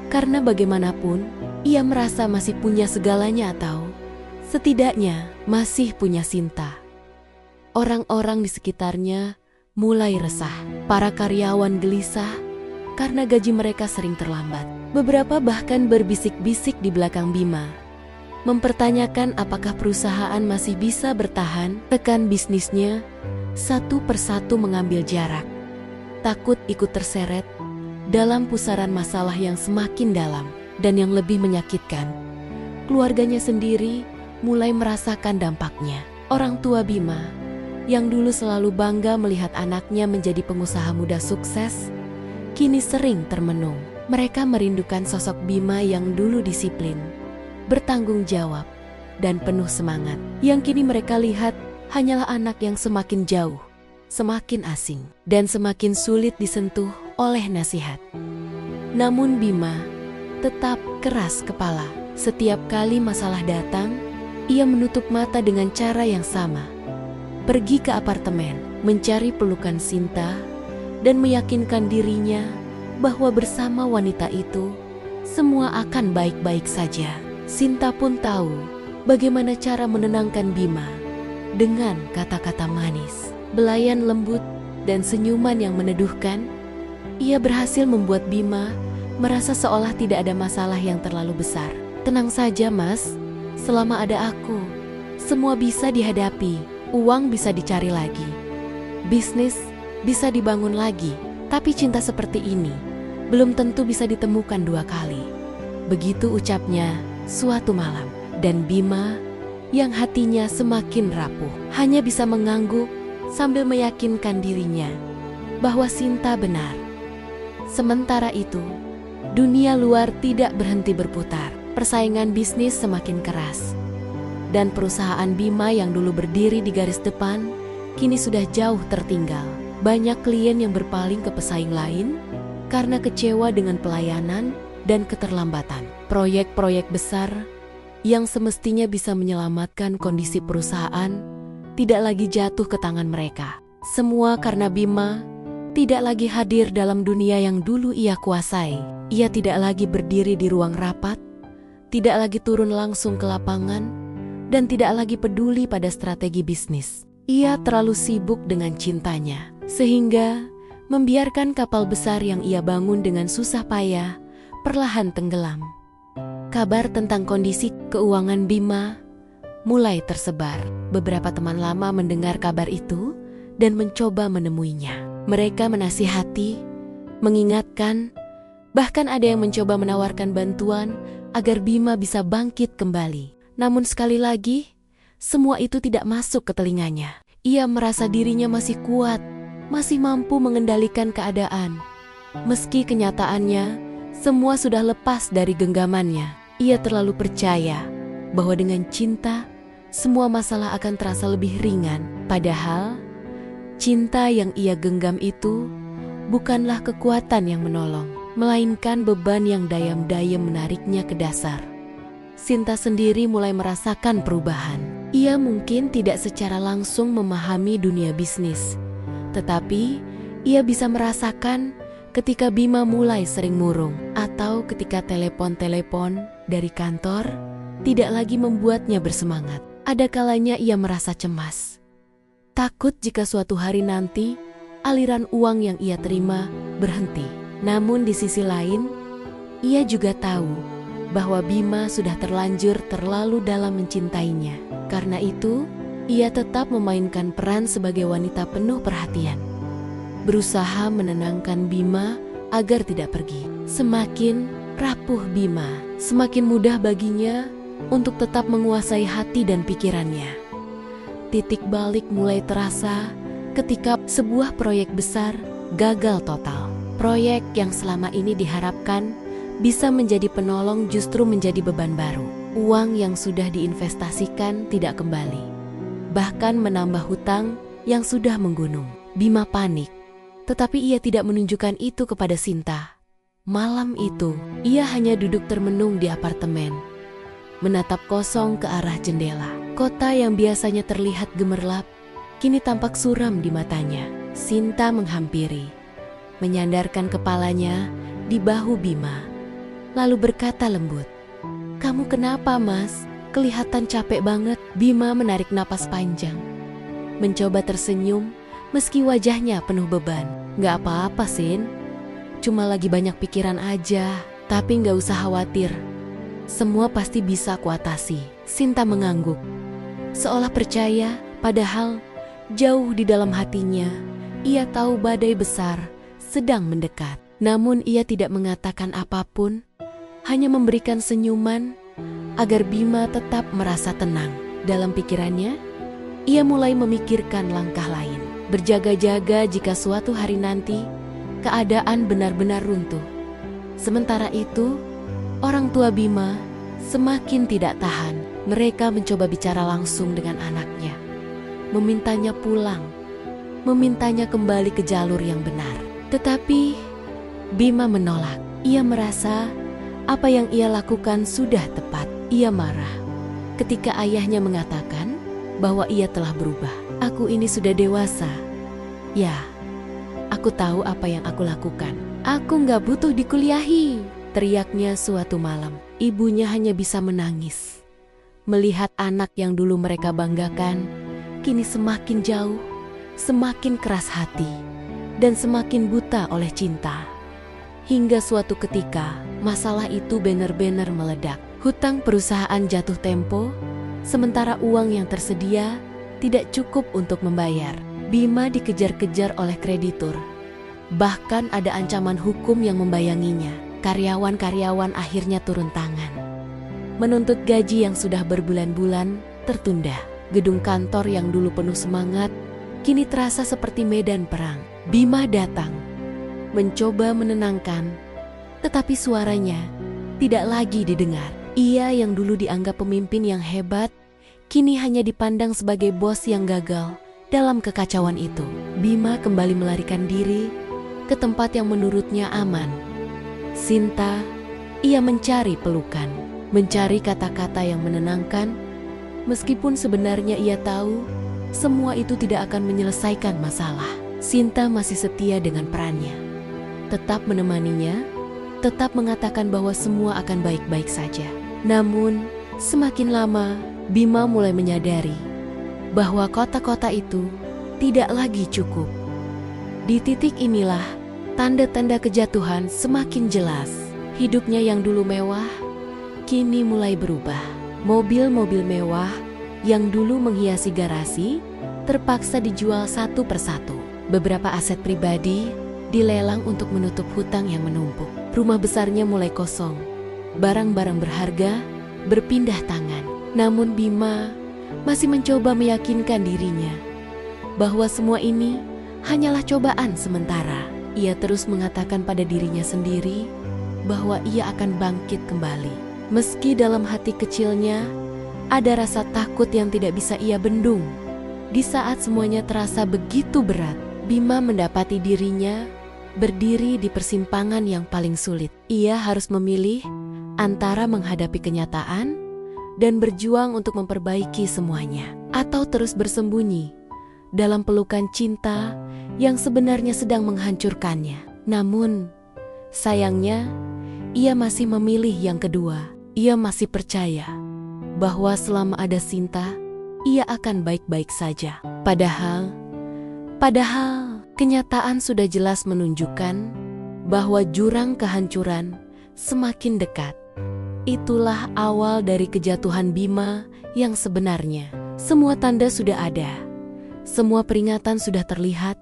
Karena bagaimanapun, ia merasa masih punya segalanya atau setidaknya masih punya Sinta. Orang-orang di sekitarnya mulai resah. Para karyawan gelisah karena gaji mereka sering terlambat. Beberapa bahkan berbisik-bisik di belakang Bima, mempertanyakan apakah perusahaan masih bisa bertahan. Rekan bisnisnya satu persatu mengambil jarak, takut ikut terseret dalam pusaran masalah yang semakin dalam. Dan yang lebih menyakitkan, keluarganya sendiri mulai merasakan dampaknya. Orang tua Bima yang dulu selalu bangga melihat anaknya menjadi pengusaha muda sukses, kini sering termenung. Mereka merindukan sosok Bima yang dulu disiplin, bertanggung jawab, dan penuh semangat. Yang kini mereka lihat hanyalah anak yang semakin jauh, semakin asing, dan semakin sulit disentuh oleh nasihat. Namun Bima tetap keras kepala. Setiap kali masalah datang, ia menutup mata dengan cara yang sama. Pergi ke apartemen, mencari pelukan Sinta, dan meyakinkan dirinya bahwa bersama wanita itu, semua akan baik-baik saja. Sinta pun tahu bagaimana cara menenangkan Bima dengan kata-kata manis, belayan lembut, dan senyuman yang meneduhkan. Ia berhasil membuat Bima merasa seolah tidak ada masalah yang terlalu besar. Tenang saja, Mas, selama ada aku, semua bisa dihadapi. Uang bisa dicari lagi, bisnis bisa dibangun lagi, tapi cinta seperti ini belum tentu bisa ditemukan dua kali. Begitu ucapnya suatu malam, dan Bima yang hatinya semakin rapuh hanya bisa mengangguk sambil meyakinkan dirinya bahwa Sinta benar. Sementara itu, dunia luar tidak berhenti berputar. Persaingan bisnis semakin keras. Dan perusahaan Bima yang dulu berdiri di garis depan, kini sudah jauh tertinggal. Banyak klien yang berpaling ke pesaing lain karena kecewa dengan pelayanan dan keterlambatan. Proyek-proyek besar yang semestinya bisa menyelamatkan kondisi perusahaan tidak lagi jatuh ke tangan mereka. Semua karena Bima tidak lagi hadir dalam dunia yang dulu ia kuasai. Ia tidak lagi berdiri di ruang rapat, tidak lagi turun langsung ke lapangan, dan tidak lagi peduli pada strategi bisnis. Ia terlalu sibuk dengan cintanya, sehingga membiarkan kapal besar yang ia bangun dengan susah payah perlahan tenggelam. Kabar tentang kondisi keuangan Bima mulai tersebar. Beberapa teman lama mendengar kabar itu dan mencoba menemuinya. Mereka menasihati, mengingatkan, bahkan ada yang mencoba menawarkan bantuan agar Bima bisa bangkit kembali. Namun sekali lagi, semua itu tidak masuk ke telinganya. Ia merasa dirinya masih kuat, masih mampu mengendalikan keadaan. Meski kenyataannya, semua sudah lepas dari genggamannya. Ia terlalu percaya bahwa dengan cinta, semua masalah akan terasa lebih ringan. Padahal, cinta yang ia genggam itu bukanlah kekuatan yang menolong, melainkan beban yang dayam-dayam menariknya ke dasar. Sinta sendiri mulai merasakan perubahan. Ia mungkin tidak secara langsung memahami dunia bisnis, tetapi ia bisa merasakan ketika Bima mulai sering murung, atau ketika telepon-telepon dari kantor tidak lagi membuatnya bersemangat. Ada kalanya ia merasa cemas, takut jika suatu hari nanti aliran uang yang ia terima berhenti. Namun di sisi lain, ia juga tahu bahwa Bima sudah terlanjur terlalu dalam mencintainya. Karena itu, ia tetap memainkan peran sebagai wanita penuh perhatian, berusaha menenangkan Bima agar tidak pergi. Semakin rapuh Bima, semakin mudah baginya untuk tetap menguasai hati dan pikirannya. Titik balik mulai terasa ketika sebuah proyek besar gagal total. Proyek yang selama ini diharapkan bisa menjadi penolong justru menjadi beban baru. Uang yang sudah diinvestasikan tidak kembali, bahkan menambah hutang yang sudah menggunung. Bima panik, tetapi ia tidak menunjukkan itu kepada Sinta. Malam itu, ia hanya duduk termenung di apartemen, menatap kosong ke arah jendela. Kota yang biasanya terlihat gemerlap, kini tampak suram di matanya. Sinta menghampiri, menyandarkan kepalanya di bahu Bima, lalu berkata lembut, "Kamu kenapa, Mas? Kelihatan capek banget." Bima menarik napas panjang, mencoba tersenyum meski wajahnya penuh beban. "Gak apa-apa, Sin. Cuma lagi banyak pikiran aja. Tapi gak usah khawatir. Semua pasti bisa kuatasi." Sinta mengangguk, seolah percaya, padahal jauh di dalam hatinya ia tahu badai besar sedang mendekat. Namun ia tidak mengatakan apapun, hanya memberikan senyuman agar Bima tetap merasa tenang. Dalam pikirannya, ia mulai memikirkan langkah lain, berjaga-jaga jika suatu hari nanti keadaan benar-benar runtuh. Sementara itu, orang tua Bima semakin tidak tahan. Mereka mencoba bicara langsung dengan anaknya, memintanya pulang, memintanya kembali ke jalur yang benar. Tetapi Bima menolak. Ia merasa apa yang ia lakukan sudah tepat. Ia marah ketika ayahnya mengatakan bahwa ia telah berubah. "Aku ini sudah dewasa. Ya, aku tahu apa yang aku lakukan. Aku nggak butuh dikuliahi," teriaknya suatu malam. Ibunya hanya bisa menangis melihat anak yang dulu mereka banggakan kini semakin jauh, semakin keras hati, dan semakin buta oleh cinta. Hingga suatu ketika, masalah itu benar-benar meledak. Hutang perusahaan jatuh tempo, sementara uang yang tersedia tidak cukup untuk membayar. Bima dikejar-kejar oleh kreditur. Bahkan ada ancaman hukum yang membayanginya. Karyawan-karyawan akhirnya turun tangan, menuntut gaji yang sudah berbulan-bulan tertunda. Gedung kantor yang dulu penuh semangat kini terasa seperti medan perang. Bima datang, mencoba menenangkan, tetapi suaranya tidak lagi didengar. Ia yang dulu dianggap pemimpin yang hebat, kini hanya dipandang sebagai bos yang gagal dalam kekacauan itu. Bima kembali melarikan diri ke tempat yang menurutnya aman. Sinta, ia mencari pelukan, mencari kata-kata yang menenangkan, meskipun sebenarnya ia tahu semua itu tidak akan menyelesaikan masalah. Sinta masih setia dengan perannya, tetap menemaninya, tetap mengatakan bahwa semua akan baik-baik saja. Namun, semakin lama, Bima mulai menyadari bahwa kota-kota itu tidak lagi cukup. Di titik inilah, tanda-tanda kejatuhan semakin jelas. Hidupnya yang dulu mewah, kini mulai berubah. Mobil-mobil mewah yang dulu menghiasi garasi terpaksa dijual satu persatu. Beberapa aset pribadi dilelang untuk menutup hutang yang menumpuk. Rumah besarnya mulai kosong. Barang-barang berharga berpindah tangan. Namun Bima masih mencoba meyakinkan dirinya bahwa semua ini hanyalah cobaan sementara. Ia terus mengatakan pada dirinya sendiri bahwa ia akan bangkit kembali. Meski dalam hati kecilnya ada rasa takut yang tidak bisa ia bendung. Di saat semuanya terasa begitu berat, Bima mendapati dirinya berdiri di persimpangan yang paling sulit. Ia harus memilih antara menghadapi kenyataan dan berjuang untuk memperbaiki semuanya, atau terus bersembunyi dalam pelukan cinta yang sebenarnya sedang menghancurkannya. Namun, sayangnya, ia masih memilih yang kedua. Ia masih percaya bahwa selama ada Sinta, ia akan baik-baik saja. Padahal kenyataan sudah jelas menunjukkan bahwa jurang kehancuran semakin dekat. Itulah awal dari kejatuhan Bima yang sebenarnya. Semua tanda sudah ada, semua peringatan sudah terlihat,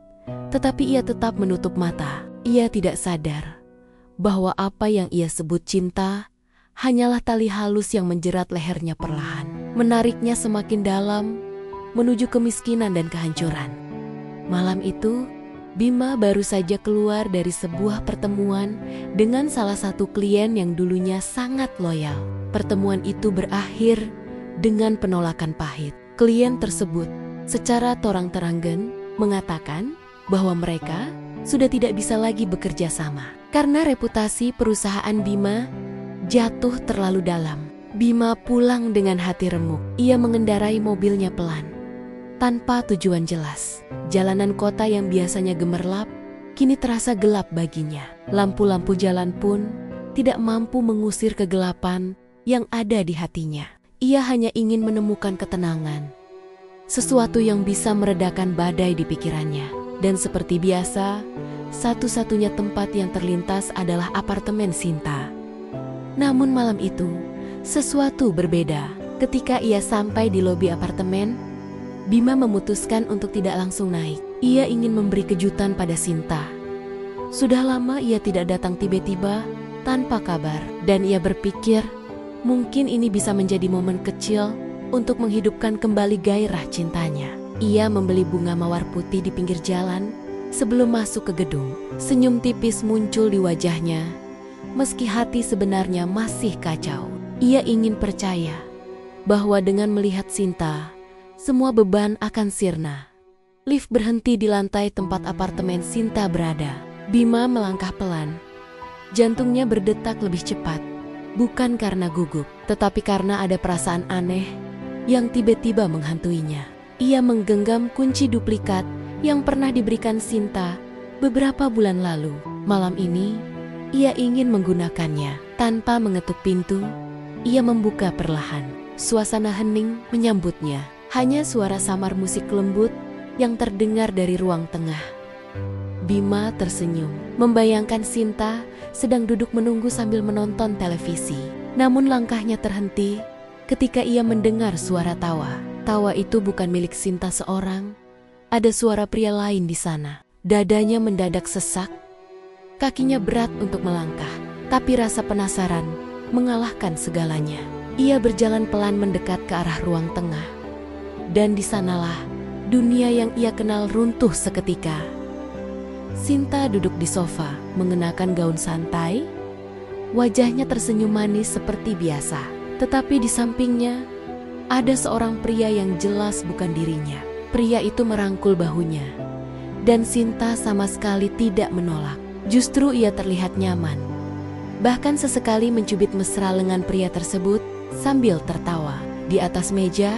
tetapi ia tetap menutup mata. Ia tidak sadar bahwa apa yang ia sebut cinta hanyalah tali halus yang menjerat lehernya perlahan, menariknya semakin dalam menuju kemiskinan dan kehancuran. Malam itu, Bima baru saja keluar dari sebuah pertemuan dengan salah satu klien yang dulunya sangat loyal. Pertemuan itu berakhir dengan penolakan pahit. Klien tersebut secara terang-terangan mengatakan bahwa mereka sudah tidak bisa lagi bekerja sama karena reputasi perusahaan Bima jatuh terlalu dalam. Bima pulang dengan hati remuk. Ia mengendarai mobilnya pelan, tanpa tujuan jelas. Jalanan kota yang biasanya gemerlap, kini terasa gelap baginya. Lampu-lampu jalan pun tidak mampu mengusir kegelapan yang ada di hatinya. Ia hanya ingin menemukan ketenangan, sesuatu yang bisa meredakan badai di pikirannya. Dan seperti biasa, satu-satunya tempat yang terlintas adalah apartemen Sinta. Namun malam itu, sesuatu berbeda. Ketika ia sampai di lobi apartemen, Bima memutuskan untuk tidak langsung naik. Ia ingin memberi kejutan pada Sinta. Sudah lama ia tidak datang tiba-tiba, tanpa kabar. Dan ia berpikir, mungkin ini bisa menjadi momen kecil untuk menghidupkan kembali gairah cintanya. Ia membeli bunga mawar putih di pinggir jalan sebelum masuk ke gedung. Senyum tipis muncul di wajahnya, meski hati sebenarnya masih kacau. Ia ingin percaya bahwa dengan melihat Sinta, semua beban akan sirna. Lift berhenti di lantai tempat apartemen Sinta berada. Bima melangkah pelan. Jantungnya berdetak lebih cepat, bukan karena gugup, tetapi karena ada perasaan aneh yang tiba-tiba menghantuinya. Ia menggenggam kunci duplikat yang pernah diberikan Sinta beberapa bulan lalu. Malam ini, ia ingin menggunakannya. Tanpa mengetuk pintu, ia membuka perlahan. Suasana hening menyambutnya. Hanya suara samar musik lembut yang terdengar dari ruang tengah. Bima tersenyum, membayangkan Sinta sedang duduk menunggu sambil menonton televisi. Namun langkahnya terhenti ketika ia mendengar suara tawa. Tawa itu bukan milik Sinta seorang. Ada suara pria lain di sana. Dadanya mendadak sesak. Kakinya berat untuk melangkah, tapi rasa penasaran mengalahkan segalanya. Ia berjalan pelan mendekat ke arah ruang tengah. Dan di sanalah dunia yang ia kenal runtuh seketika. Sinta duduk di sofa, mengenakan gaun santai. Wajahnya tersenyum manis seperti biasa. Tetapi di sampingnya, ada seorang pria yang jelas bukan dirinya. Pria itu merangkul bahunya. Dan Sinta sama sekali tidak menolak. Justru ia terlihat nyaman. Bahkan sesekali mencubit mesra lengan pria tersebut sambil tertawa. Di atas meja,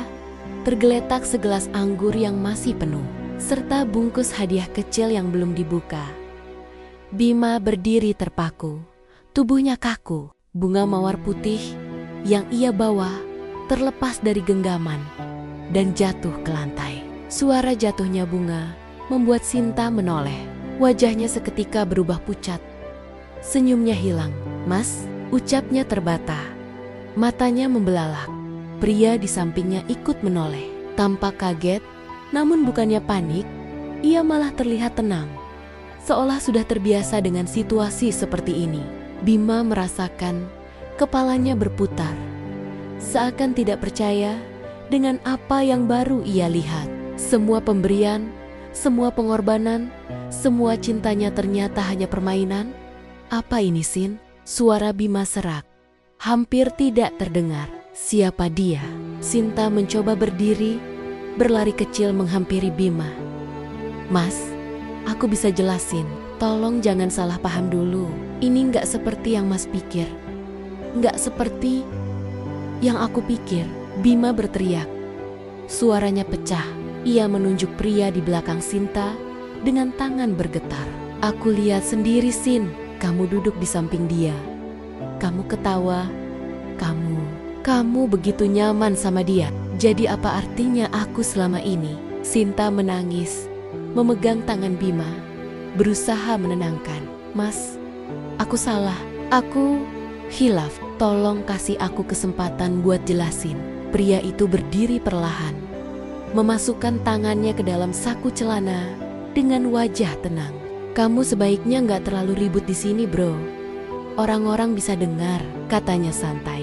tergeletak segelas anggur yang masih penuh, serta bungkus hadiah kecil yang belum dibuka. Bima berdiri terpaku, tubuhnya kaku. Bunga mawar putih yang ia bawa terlepas dari genggaman dan jatuh ke lantai. Suara jatuhnya bunga membuat Sinta menoleh. Wajahnya seketika berubah pucat. Senyumnya hilang. "Mas," ucapnya terbata. Matanya membelalak. Pria di sampingnya ikut menoleh. Tampak kaget, namun bukannya panik, ia malah terlihat tenang. Seolah sudah terbiasa dengan situasi seperti ini. Bima merasakan kepalanya berputar. Seakan tidak percaya dengan apa yang baru ia lihat. Semua pemberian, semua pengorbanan, semua cintanya ternyata hanya permainan. "Apa ini, Sin?" Suara Bima serak, hampir tidak terdengar. Siapa dia? Sinta mencoba berdiri, berlari kecil menghampiri Bima. "Mas, aku bisa jelasin. Tolong jangan salah paham dulu. Ini nggak seperti yang Mas pikir. Nggak seperti yang aku pikir." Bima berteriak. Suaranya pecah. Ia menunjuk pria di belakang Sinta dengan tangan bergetar. "Aku lihat sendiri, Sin. Kamu duduk di samping dia. Kamu ketawa. Kamu begitu nyaman sama dia. Jadi apa artinya aku selama ini?" Sinta menangis, memegang tangan Bima, berusaha menenangkan. "Mas, aku salah. Aku hilaf. Tolong kasih aku kesempatan buat jelasin." Pria itu berdiri perlahan, memasukkan tangannya ke dalam saku celana dengan wajah tenang. "Kamu sebaiknya nggak terlalu ribut di sini, bro. Orang-orang bisa dengar," katanya santai.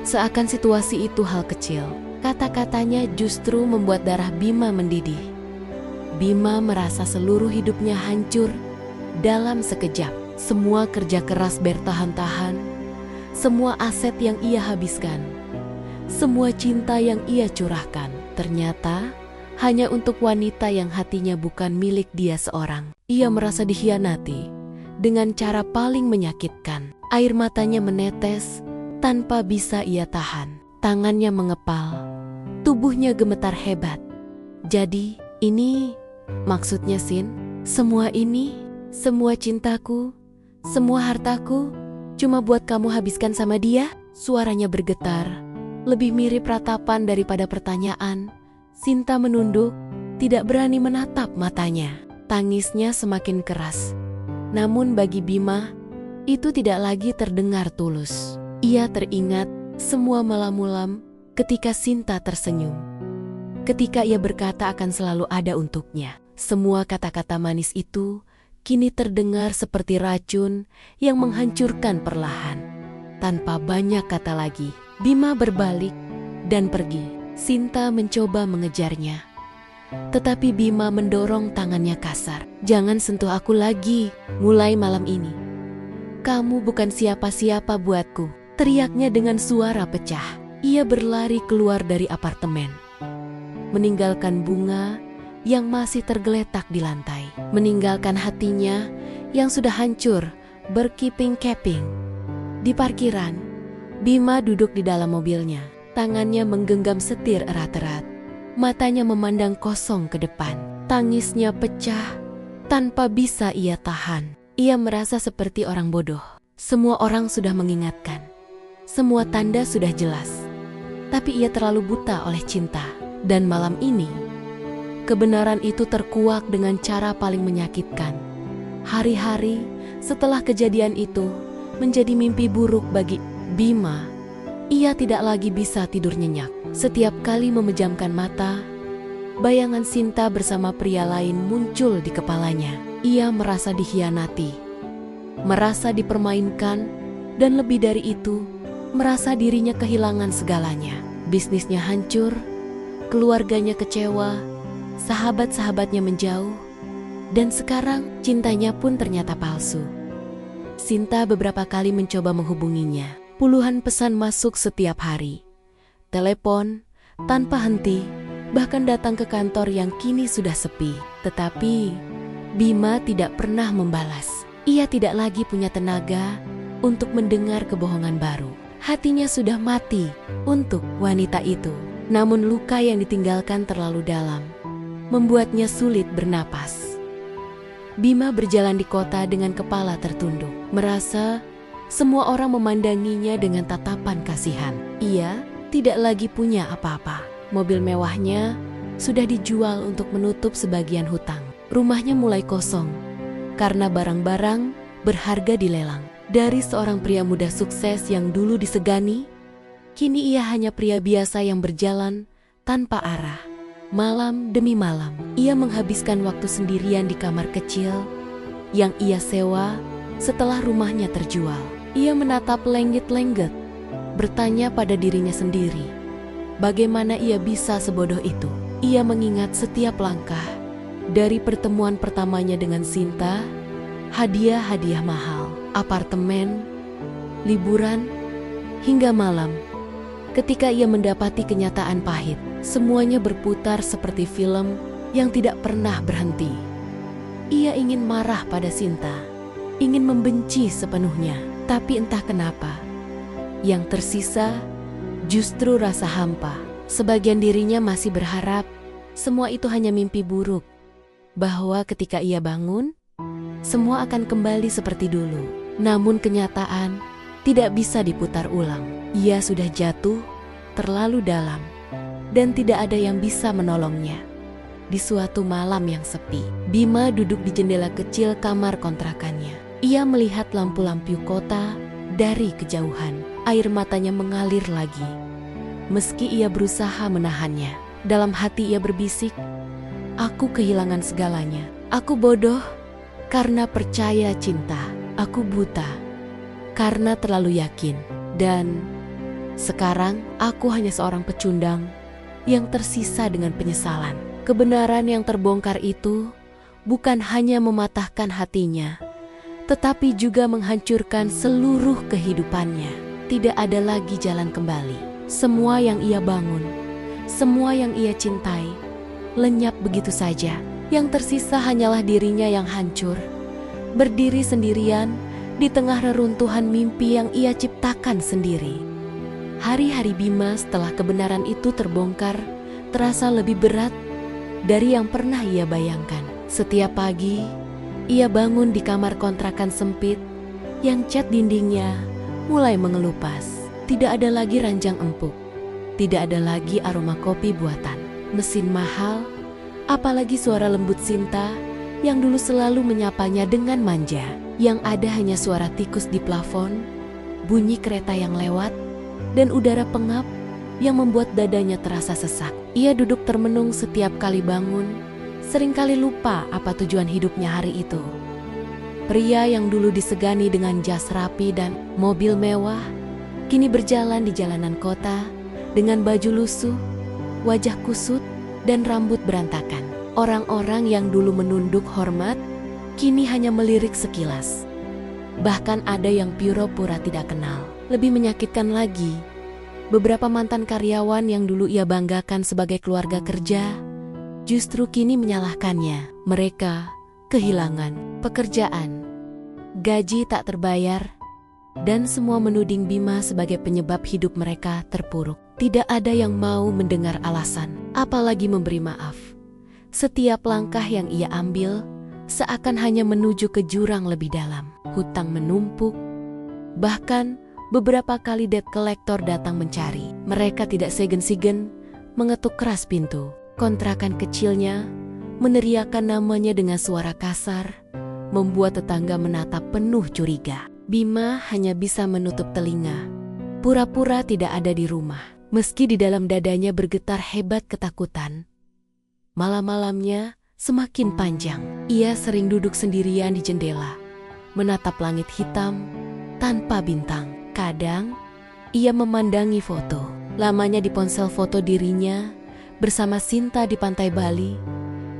Seakan situasi itu hal kecil. Kata-katanya justru membuat darah Bima mendidih. Bima merasa seluruh hidupnya hancur dalam sekejap. Semua kerja keras bertahan-tahan, semua aset yang ia habiskan, semua cinta yang ia curahkan, ternyata hanya untuk wanita yang hatinya bukan milik dia seorang. Ia merasa dikhianati dengan cara paling menyakitkan. Air matanya menetes tanpa bisa ia tahan. Tangannya mengepal, tubuhnya gemetar hebat. Jadi, ini maksudnya Sin? Semua ini, semua cintaku, semua hartaku, cuma buat kamu habiskan sama dia? Suaranya bergetar, lebih mirip ratapan daripada pertanyaan. Sinta menunduk, tidak berani menatap matanya. Tangisnya semakin keras. Namun bagi Bima, itu tidak lagi terdengar tulus. Ia teringat semua malam-malam ketika Sinta tersenyum. Ketika ia berkata akan selalu ada untuknya. Semua kata-kata manis itu kini terdengar seperti racun yang menghancurkan perlahan. Tanpa banyak kata lagi, Bima berbalik dan pergi. Sinta mencoba mengejarnya. Tetapi Bima mendorong tangannya kasar. "Jangan sentuh aku lagi, mulai malam ini. Kamu bukan siapa-siapa buatku," teriaknya dengan suara pecah. Ia berlari keluar dari apartemen, meninggalkan bunga yang masih tergeletak di lantai, meninggalkan hatinya yang sudah hancur berkeping-keping. Di parkiran, Bima duduk di dalam mobilnya, tangannya menggenggam setir erat-erat, matanya memandang kosong ke depan. Tangisnya pecah tanpa bisa ia tahan. Ia merasa seperti orang bodoh. Semua orang sudah mengingatkan, semua tanda sudah jelas, tapi ia terlalu buta oleh cinta. Dan malam ini, kebenaran itu terkuak dengan cara paling menyakitkan. Hari-hari setelah kejadian itu menjadi mimpi buruk bagi Bima. Ia tidak lagi bisa tidur nyenyak. Setiap kali memejamkan mata, bayangan Sinta bersama pria lain muncul di kepalanya. Ia merasa dikhianati, merasa dipermainkan, dan lebih dari itu, merasa dirinya kehilangan segalanya. Bisnisnya hancur, keluarganya kecewa, sahabat-sahabatnya menjauh, dan sekarang cintanya pun ternyata palsu. Sinta beberapa kali mencoba menghubunginya. Puluhan pesan masuk setiap hari. Telepon tanpa henti, bahkan datang ke kantor yang kini sudah sepi. Tetapi Bima tidak pernah membalas. Ia tidak lagi punya tenaga untuk mendengar kebohongan baru. Hatinya sudah mati untuk wanita itu. Namun luka yang ditinggalkan terlalu dalam, membuatnya sulit bernapas. Bima berjalan di kota dengan kepala tertunduk, merasa semua orang memandanginya dengan tatapan kasihan. Ia tidak lagi punya apa-apa. Mobil mewahnya sudah dijual untuk menutup sebagian hutang. Rumahnya mulai kosong karena barang-barang berharga dilelang. Dari seorang pria muda sukses yang dulu disegani, kini ia hanya pria biasa yang berjalan tanpa arah. Malam demi malam, ia menghabiskan waktu sendirian di kamar kecil yang ia sewa setelah rumahnya terjual. Ia menatap lenggit-lenggit, bertanya pada dirinya sendiri, bagaimana ia bisa sebodoh itu? Ia mengingat setiap langkah, dari pertemuan pertamanya dengan Sinta, hadiah-hadiah mahal, apartemen, liburan, hingga malam. Ketika ia mendapati kenyataan pahit, semuanya berputar seperti film yang tidak pernah berhenti. Ia ingin marah pada Sinta, ingin membenci sepenuhnya, tapi entah kenapa, yang tersisa justru rasa hampa. Sebagian dirinya masih berharap semua itu hanya mimpi buruk, bahwa ketika ia bangun, semua akan kembali seperti dulu. Namun kenyataan tidak bisa diputar ulang. Ia sudah jatuh terlalu dalam, dan tidak ada yang bisa menolongnya. Di suatu malam yang sepi, Bima duduk di jendela kecil kamar kontrakannya. Ia melihat lampu-lampu kota dari kejauhan. Air matanya mengalir lagi. Meski ia berusaha menahannya, dalam hati ia berbisik, "Aku kehilangan segalanya. Aku bodoh karena percaya cinta. Aku buta karena terlalu yakin. Dan sekarang aku hanya seorang pecundang yang tersisa dengan penyesalan." Kebenaran yang terbongkar itu bukan hanya mematahkan hatinya, tetapi juga menghancurkan seluruh kehidupannya. Tidak ada lagi jalan kembali. Semua yang ia bangun, semua yang ia cintai, lenyap begitu saja. Yang tersisa hanyalah dirinya yang hancur, berdiri sendirian di tengah reruntuhan mimpi yang ia ciptakan sendiri. Hari-hari Bima setelah kebenaran itu terbongkar terasa lebih berat dari yang pernah ia bayangkan. Setiap pagi, ia bangun di kamar kontrakan sempit yang cat dindingnya mulai mengelupas. Tidak ada lagi ranjang empuk, tidak ada lagi aroma kopi buatan, mesin mahal, apalagi suara lembut Sinta yang dulu selalu menyapanya dengan manja. Yang ada hanya suara tikus di plafon, bunyi kereta yang lewat, dan udara pengap yang membuat dadanya terasa sesak. Ia duduk termenung setiap kali bangun, seringkali lupa apa tujuan hidupnya hari itu. Pria yang dulu disegani dengan jas rapi dan mobil mewah, kini berjalan di jalanan kota dengan baju lusuh, wajah kusut, dan rambut berantakan. Orang-orang yang dulu menunduk hormat, kini hanya melirik sekilas. Bahkan ada yang pura-pura tidak kenal. Lebih menyakitkan lagi, beberapa mantan karyawan yang dulu ia banggakan sebagai keluarga kerja, justru kini menyalahkannya. Mereka kehilangan pekerjaan, gaji tak terbayar, dan semua menuding Bima sebagai penyebab hidup mereka terpuruk. Tidak ada yang mau mendengar alasan, apalagi memberi maaf. Setiap langkah yang ia ambil seakan hanya menuju ke jurang lebih dalam. Hutang menumpuk, bahkan beberapa kali debt collector datang mencari. Mereka tidak segan-segan mengetuk keras pintu kontrakan kecilnya, meneriakkan namanya dengan suara kasar, membuat tetangga menatap penuh curiga. Bima hanya bisa menutup telinga, pura-pura tidak ada di rumah. Meski di dalam dadanya bergetar hebat ketakutan, malam-malamnya semakin panjang. Ia sering duduk sendirian di jendela, menatap langit hitam tanpa bintang. Kadang, ia memandangi foto lamanya di ponsel foto dirinya bersama Sinta di pantai Bali,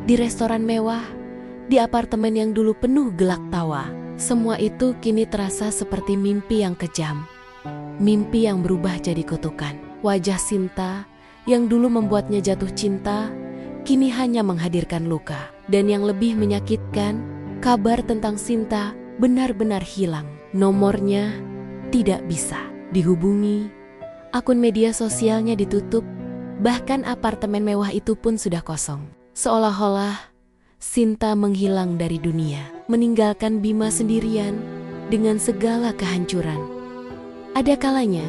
di restoran mewah, di apartemen yang dulu penuh gelak tawa. Semua itu kini terasa seperti mimpi yang kejam, mimpi yang berubah jadi kutukan. Wajah Sinta yang dulu membuatnya jatuh cinta, kini hanya menghadirkan luka. Dan yang lebih menyakitkan, kabar tentang Sinta benar-benar hilang. Nomornya tidak bisa dihubungi, akun media sosialnya ditutup, bahkan apartemen mewah itu pun sudah kosong. Seolah-olah Sinta menghilang dari dunia, meninggalkan Bima sendirian dengan segala kehancuran. Ada kalanya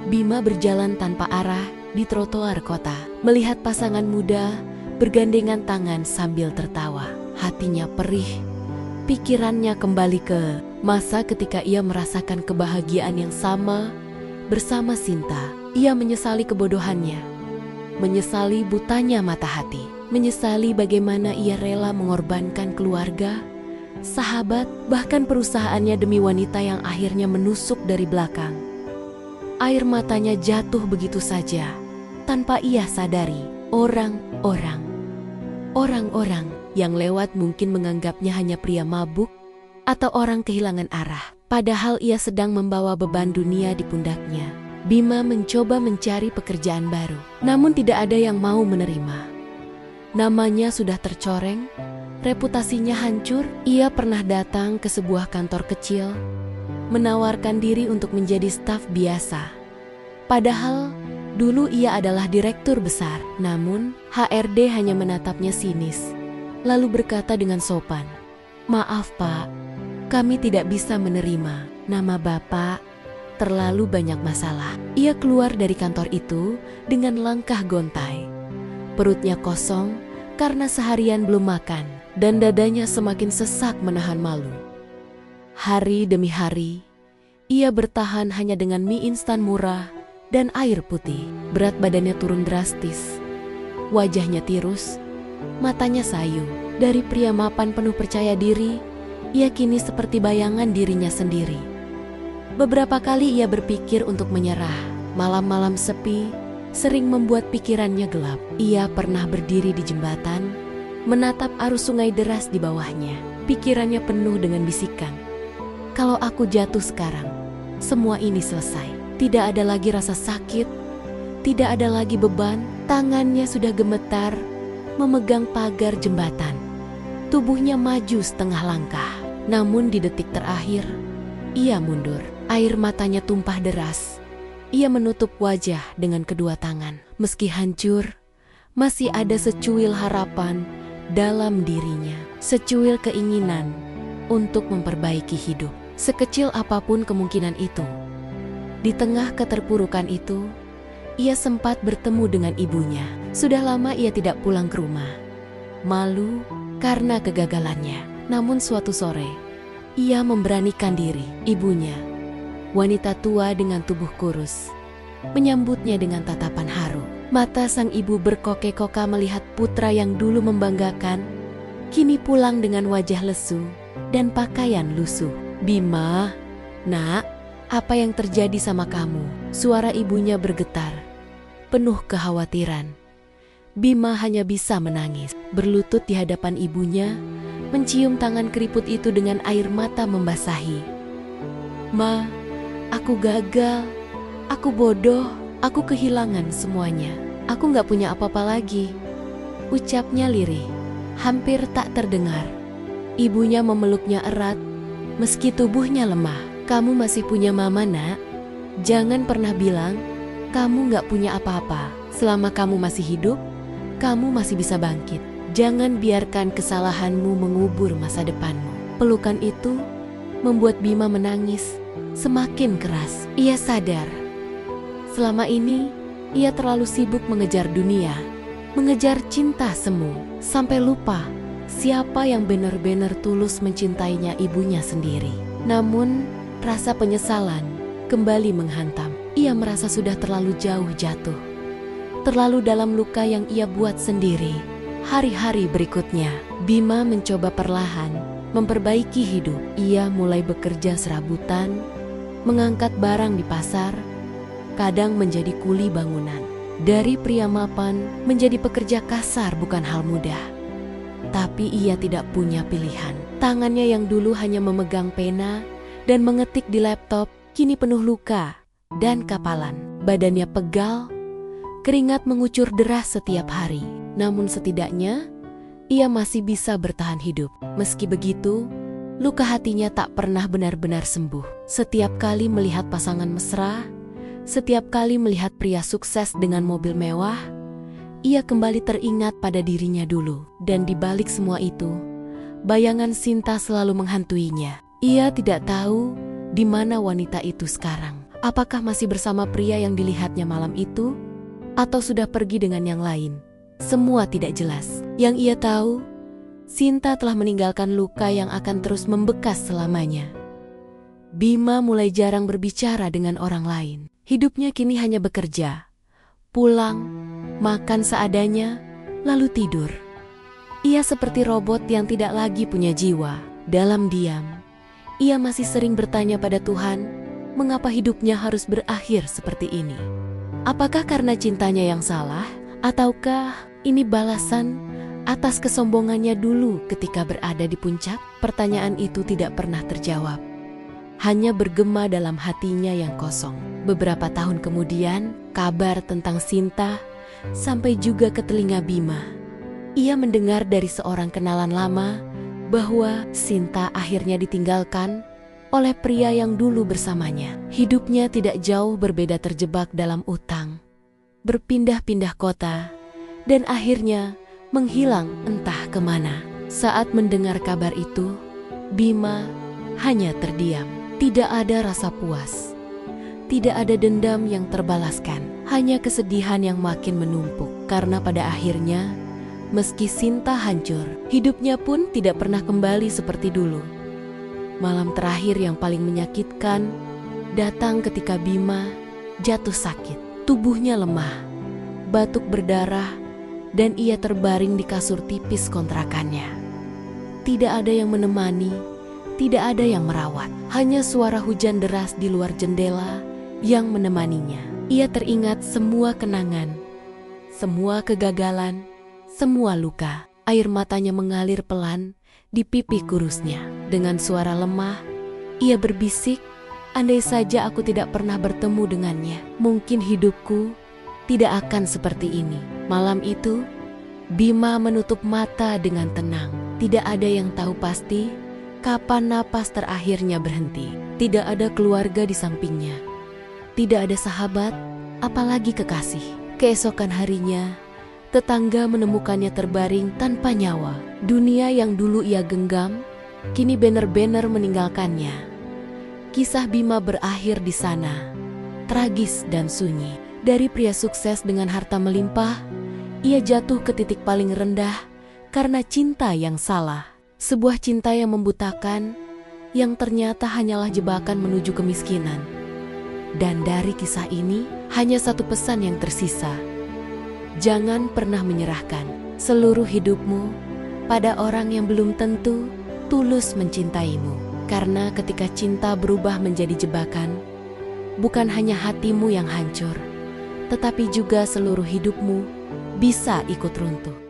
Bima berjalan tanpa arah di trotoar kota, melihat pasangan muda bergandengan tangan sambil tertawa. Hatinya perih, pikirannya kembali ke masa ketika ia merasakan kebahagiaan yang sama bersama Sinta. Ia menyesali kebodohannya, menyesali butanya mata hati, menyesali bagaimana ia rela mengorbankan keluarga, sahabat, bahkan perusahaannya demi wanita yang akhirnya menusuk dari belakang. Air matanya jatuh begitu saja, tanpa ia sadari. Orang-orang yang lewat mungkin menganggapnya hanya pria mabuk atau orang kehilangan arah, padahal ia sedang membawa beban dunia di pundaknya. Bima mencoba mencari pekerjaan baru, namun tidak ada yang mau menerima. Namanya sudah tercoreng, reputasinya hancur. Ia pernah datang ke sebuah kantor kecil, menawarkan diri untuk menjadi staf biasa. Padahal dulu ia adalah direktur besar. Namun HRD hanya menatapnya sinis, lalu berkata dengan sopan, "Maaf Pak, kami tidak bisa menerima. Nama Bapak terlalu banyak masalah." Ia keluar dari kantor itu dengan langkah gontai. Perutnya kosong karena seharian belum makan, dan dadanya semakin sesak menahan malu. Hari demi hari, ia bertahan hanya dengan mie instan murah dan air putih. Berat badannya turun drastis, wajahnya tirus, matanya sayu. Dari pria mapan penuh percaya diri, ia kini seperti bayangan dirinya sendiri. Beberapa kali ia berpikir untuk menyerah. Malam-malam sepi sering membuat pikirannya gelap. Ia pernah berdiri di jembatan, menatap arus sungai deras di bawahnya. Pikirannya penuh dengan bisikan, "Kalau aku jatuh sekarang, semua ini selesai." Tidak ada lagi rasa sakit, tidak ada lagi beban. Tangannya sudah gemetar memegang pagar jembatan. Tubuhnya maju setengah langkah, namun di detik terakhir ia mundur. Air matanya tumpah deras, Ia menutup wajah dengan kedua tangan. Meski hancur, masih ada secuil harapan dalam dirinya. Secuil keinginan untuk memperbaiki hidup. Sekecil apapun kemungkinan itu. Di tengah keterpurukan itu, ia sempat bertemu dengan ibunya. Sudah lama ia tidak pulang ke rumah. Malu karena kegagalannya. Namun suatu sore, ia memberanikan diri. Ibunya, wanita tua dengan tubuh kurus, menyambutnya dengan tatapan haru. Mata sang ibu berkokek-koka melihat putra yang dulu membanggakan, kini pulang dengan wajah lesu dan pakaian lusuh. "Bima, nak, apa yang terjadi sama kamu?" Suara ibunya bergetar, penuh kekhawatiran. Bima hanya bisa menangis, berlutut di hadapan ibunya, mencium tangan keriput itu dengan air mata membasahi. "Ma, aku gagal, aku bodoh, aku kehilangan semuanya. Aku gak punya apa-apa lagi," ucapnya lirih, hampir tak terdengar. Ibunya memeluknya erat, meski tubuhnya lemah. "Kamu masih punya mama, nak. Jangan pernah bilang kamu gak punya apa-apa. Selama kamu masih hidup, kamu masih bisa bangkit. Jangan biarkan kesalahanmu mengubur masa depanmu." Pelukan itu membuat Bima menangis semakin keras. Ia sadar, selama ini ia terlalu sibuk mengejar dunia, mengejar cinta semu, sampai lupa siapa yang benar-benar tulus mencintainya, ibunya sendiri. Namun, rasa penyesalan kembali menghantam. Ia merasa sudah terlalu jauh jatuh, terlalu dalam luka yang ia buat sendiri. Hari-hari berikutnya, Bima mencoba perlahan memperbaiki hidup. Ia mulai bekerja serabutan, mengangkat barang di pasar, kadang menjadi kuli bangunan. Dari pria mapan menjadi pekerja kasar bukan hal mudah. Tapi ia tidak punya pilihan. Tangannya yang dulu hanya memegang pena dan mengetik di laptop, kini penuh luka dan kapalan. Badannya pegal, keringat mengucur deras setiap hari. Namun setidaknya, ia masih bisa bertahan hidup. Meski begitu, luka hatinya tak pernah benar-benar sembuh. Setiap kali melihat pasangan mesra, setiap kali melihat pria sukses dengan mobil mewah, ia kembali teringat pada dirinya dulu. Dan di balik semua itu, bayangan Sinta selalu menghantuinya. Ia tidak tahu di mana wanita itu sekarang. Apakah masih bersama pria yang dilihatnya malam itu? Atau sudah pergi dengan yang lain? Semua tidak jelas. Yang ia tahu, Sinta telah meninggalkan luka yang akan terus membekas selamanya. Bima mulai jarang berbicara dengan orang lain. Hidupnya kini hanya bekerja, pulang, makan seadanya, lalu tidur. Ia seperti robot yang tidak lagi punya jiwa. Dalam diam, ia masih sering bertanya pada Tuhan, mengapa hidupnya harus berakhir seperti ini? Apakah karena cintanya yang salah? Ataukah ini balasan atas kesombongannya dulu ketika berada di puncak? Pertanyaan itu tidak pernah terjawab. Hanya bergema dalam hatinya yang kosong. Beberapa tahun kemudian, kabar tentang Sinta sampai juga ke telinga Bima. Ia mendengar dari seorang kenalan lama bahwa Sinta akhirnya ditinggalkan oleh pria yang dulu bersamanya. Hidupnya tidak jauh berbeda, terjebak dalam utang, berpindah-pindah kota, dan akhirnya menghilang entah kemana. Saat mendengar kabar itu, Bima hanya terdiam. Tidak ada rasa puas, tidak ada dendam yang terbalaskan, hanya kesedihan yang makin menumpuk. Karena pada akhirnya, meski Sinta hancur, hidupnya pun tidak pernah kembali seperti dulu. Malam terakhir yang paling menyakitkan datang ketika Bima jatuh sakit. Tubuhnya lemah, batuk berdarah, dan ia terbaring di kasur tipis kontrakannya. Tidak ada yang menemani, tidak ada yang merawat. Hanya suara hujan deras di luar jendela yang menemaninya. Ia teringat semua kenangan, semua kegagalan, semua luka. Air matanya mengalir pelan di pipi kurusnya. Dengan suara lemah, ia berbisik, "Andai saja aku tidak pernah bertemu dengannya, mungkin hidupku tidak akan seperti ini." Malam itu, Bima menutup mata dengan tenang. Tidak ada yang tahu pasti kapan napas terakhirnya berhenti. Tidak ada keluarga di sampingnya. Tidak ada sahabat, apalagi kekasih. Keesokan harinya, tetangga menemukannya terbaring tanpa nyawa. Dunia yang dulu ia genggam, kini benar-benar meninggalkannya. Kisah Bima berakhir di sana, tragis dan sunyi. Dari pria sukses dengan harta melimpah, ia jatuh ke titik paling rendah karena cinta yang salah. Sebuah cinta yang membutakan, yang ternyata hanyalah jebakan menuju kemiskinan. Dan dari kisah ini, hanya satu pesan yang tersisa. Jangan pernah menyerahkan seluruh hidupmu pada orang yang belum tentu tulus mencintaimu. Karena ketika cinta berubah menjadi jebakan, bukan hanya hatimu yang hancur, tetapi juga seluruh hidupmu bisa ikut runtuh.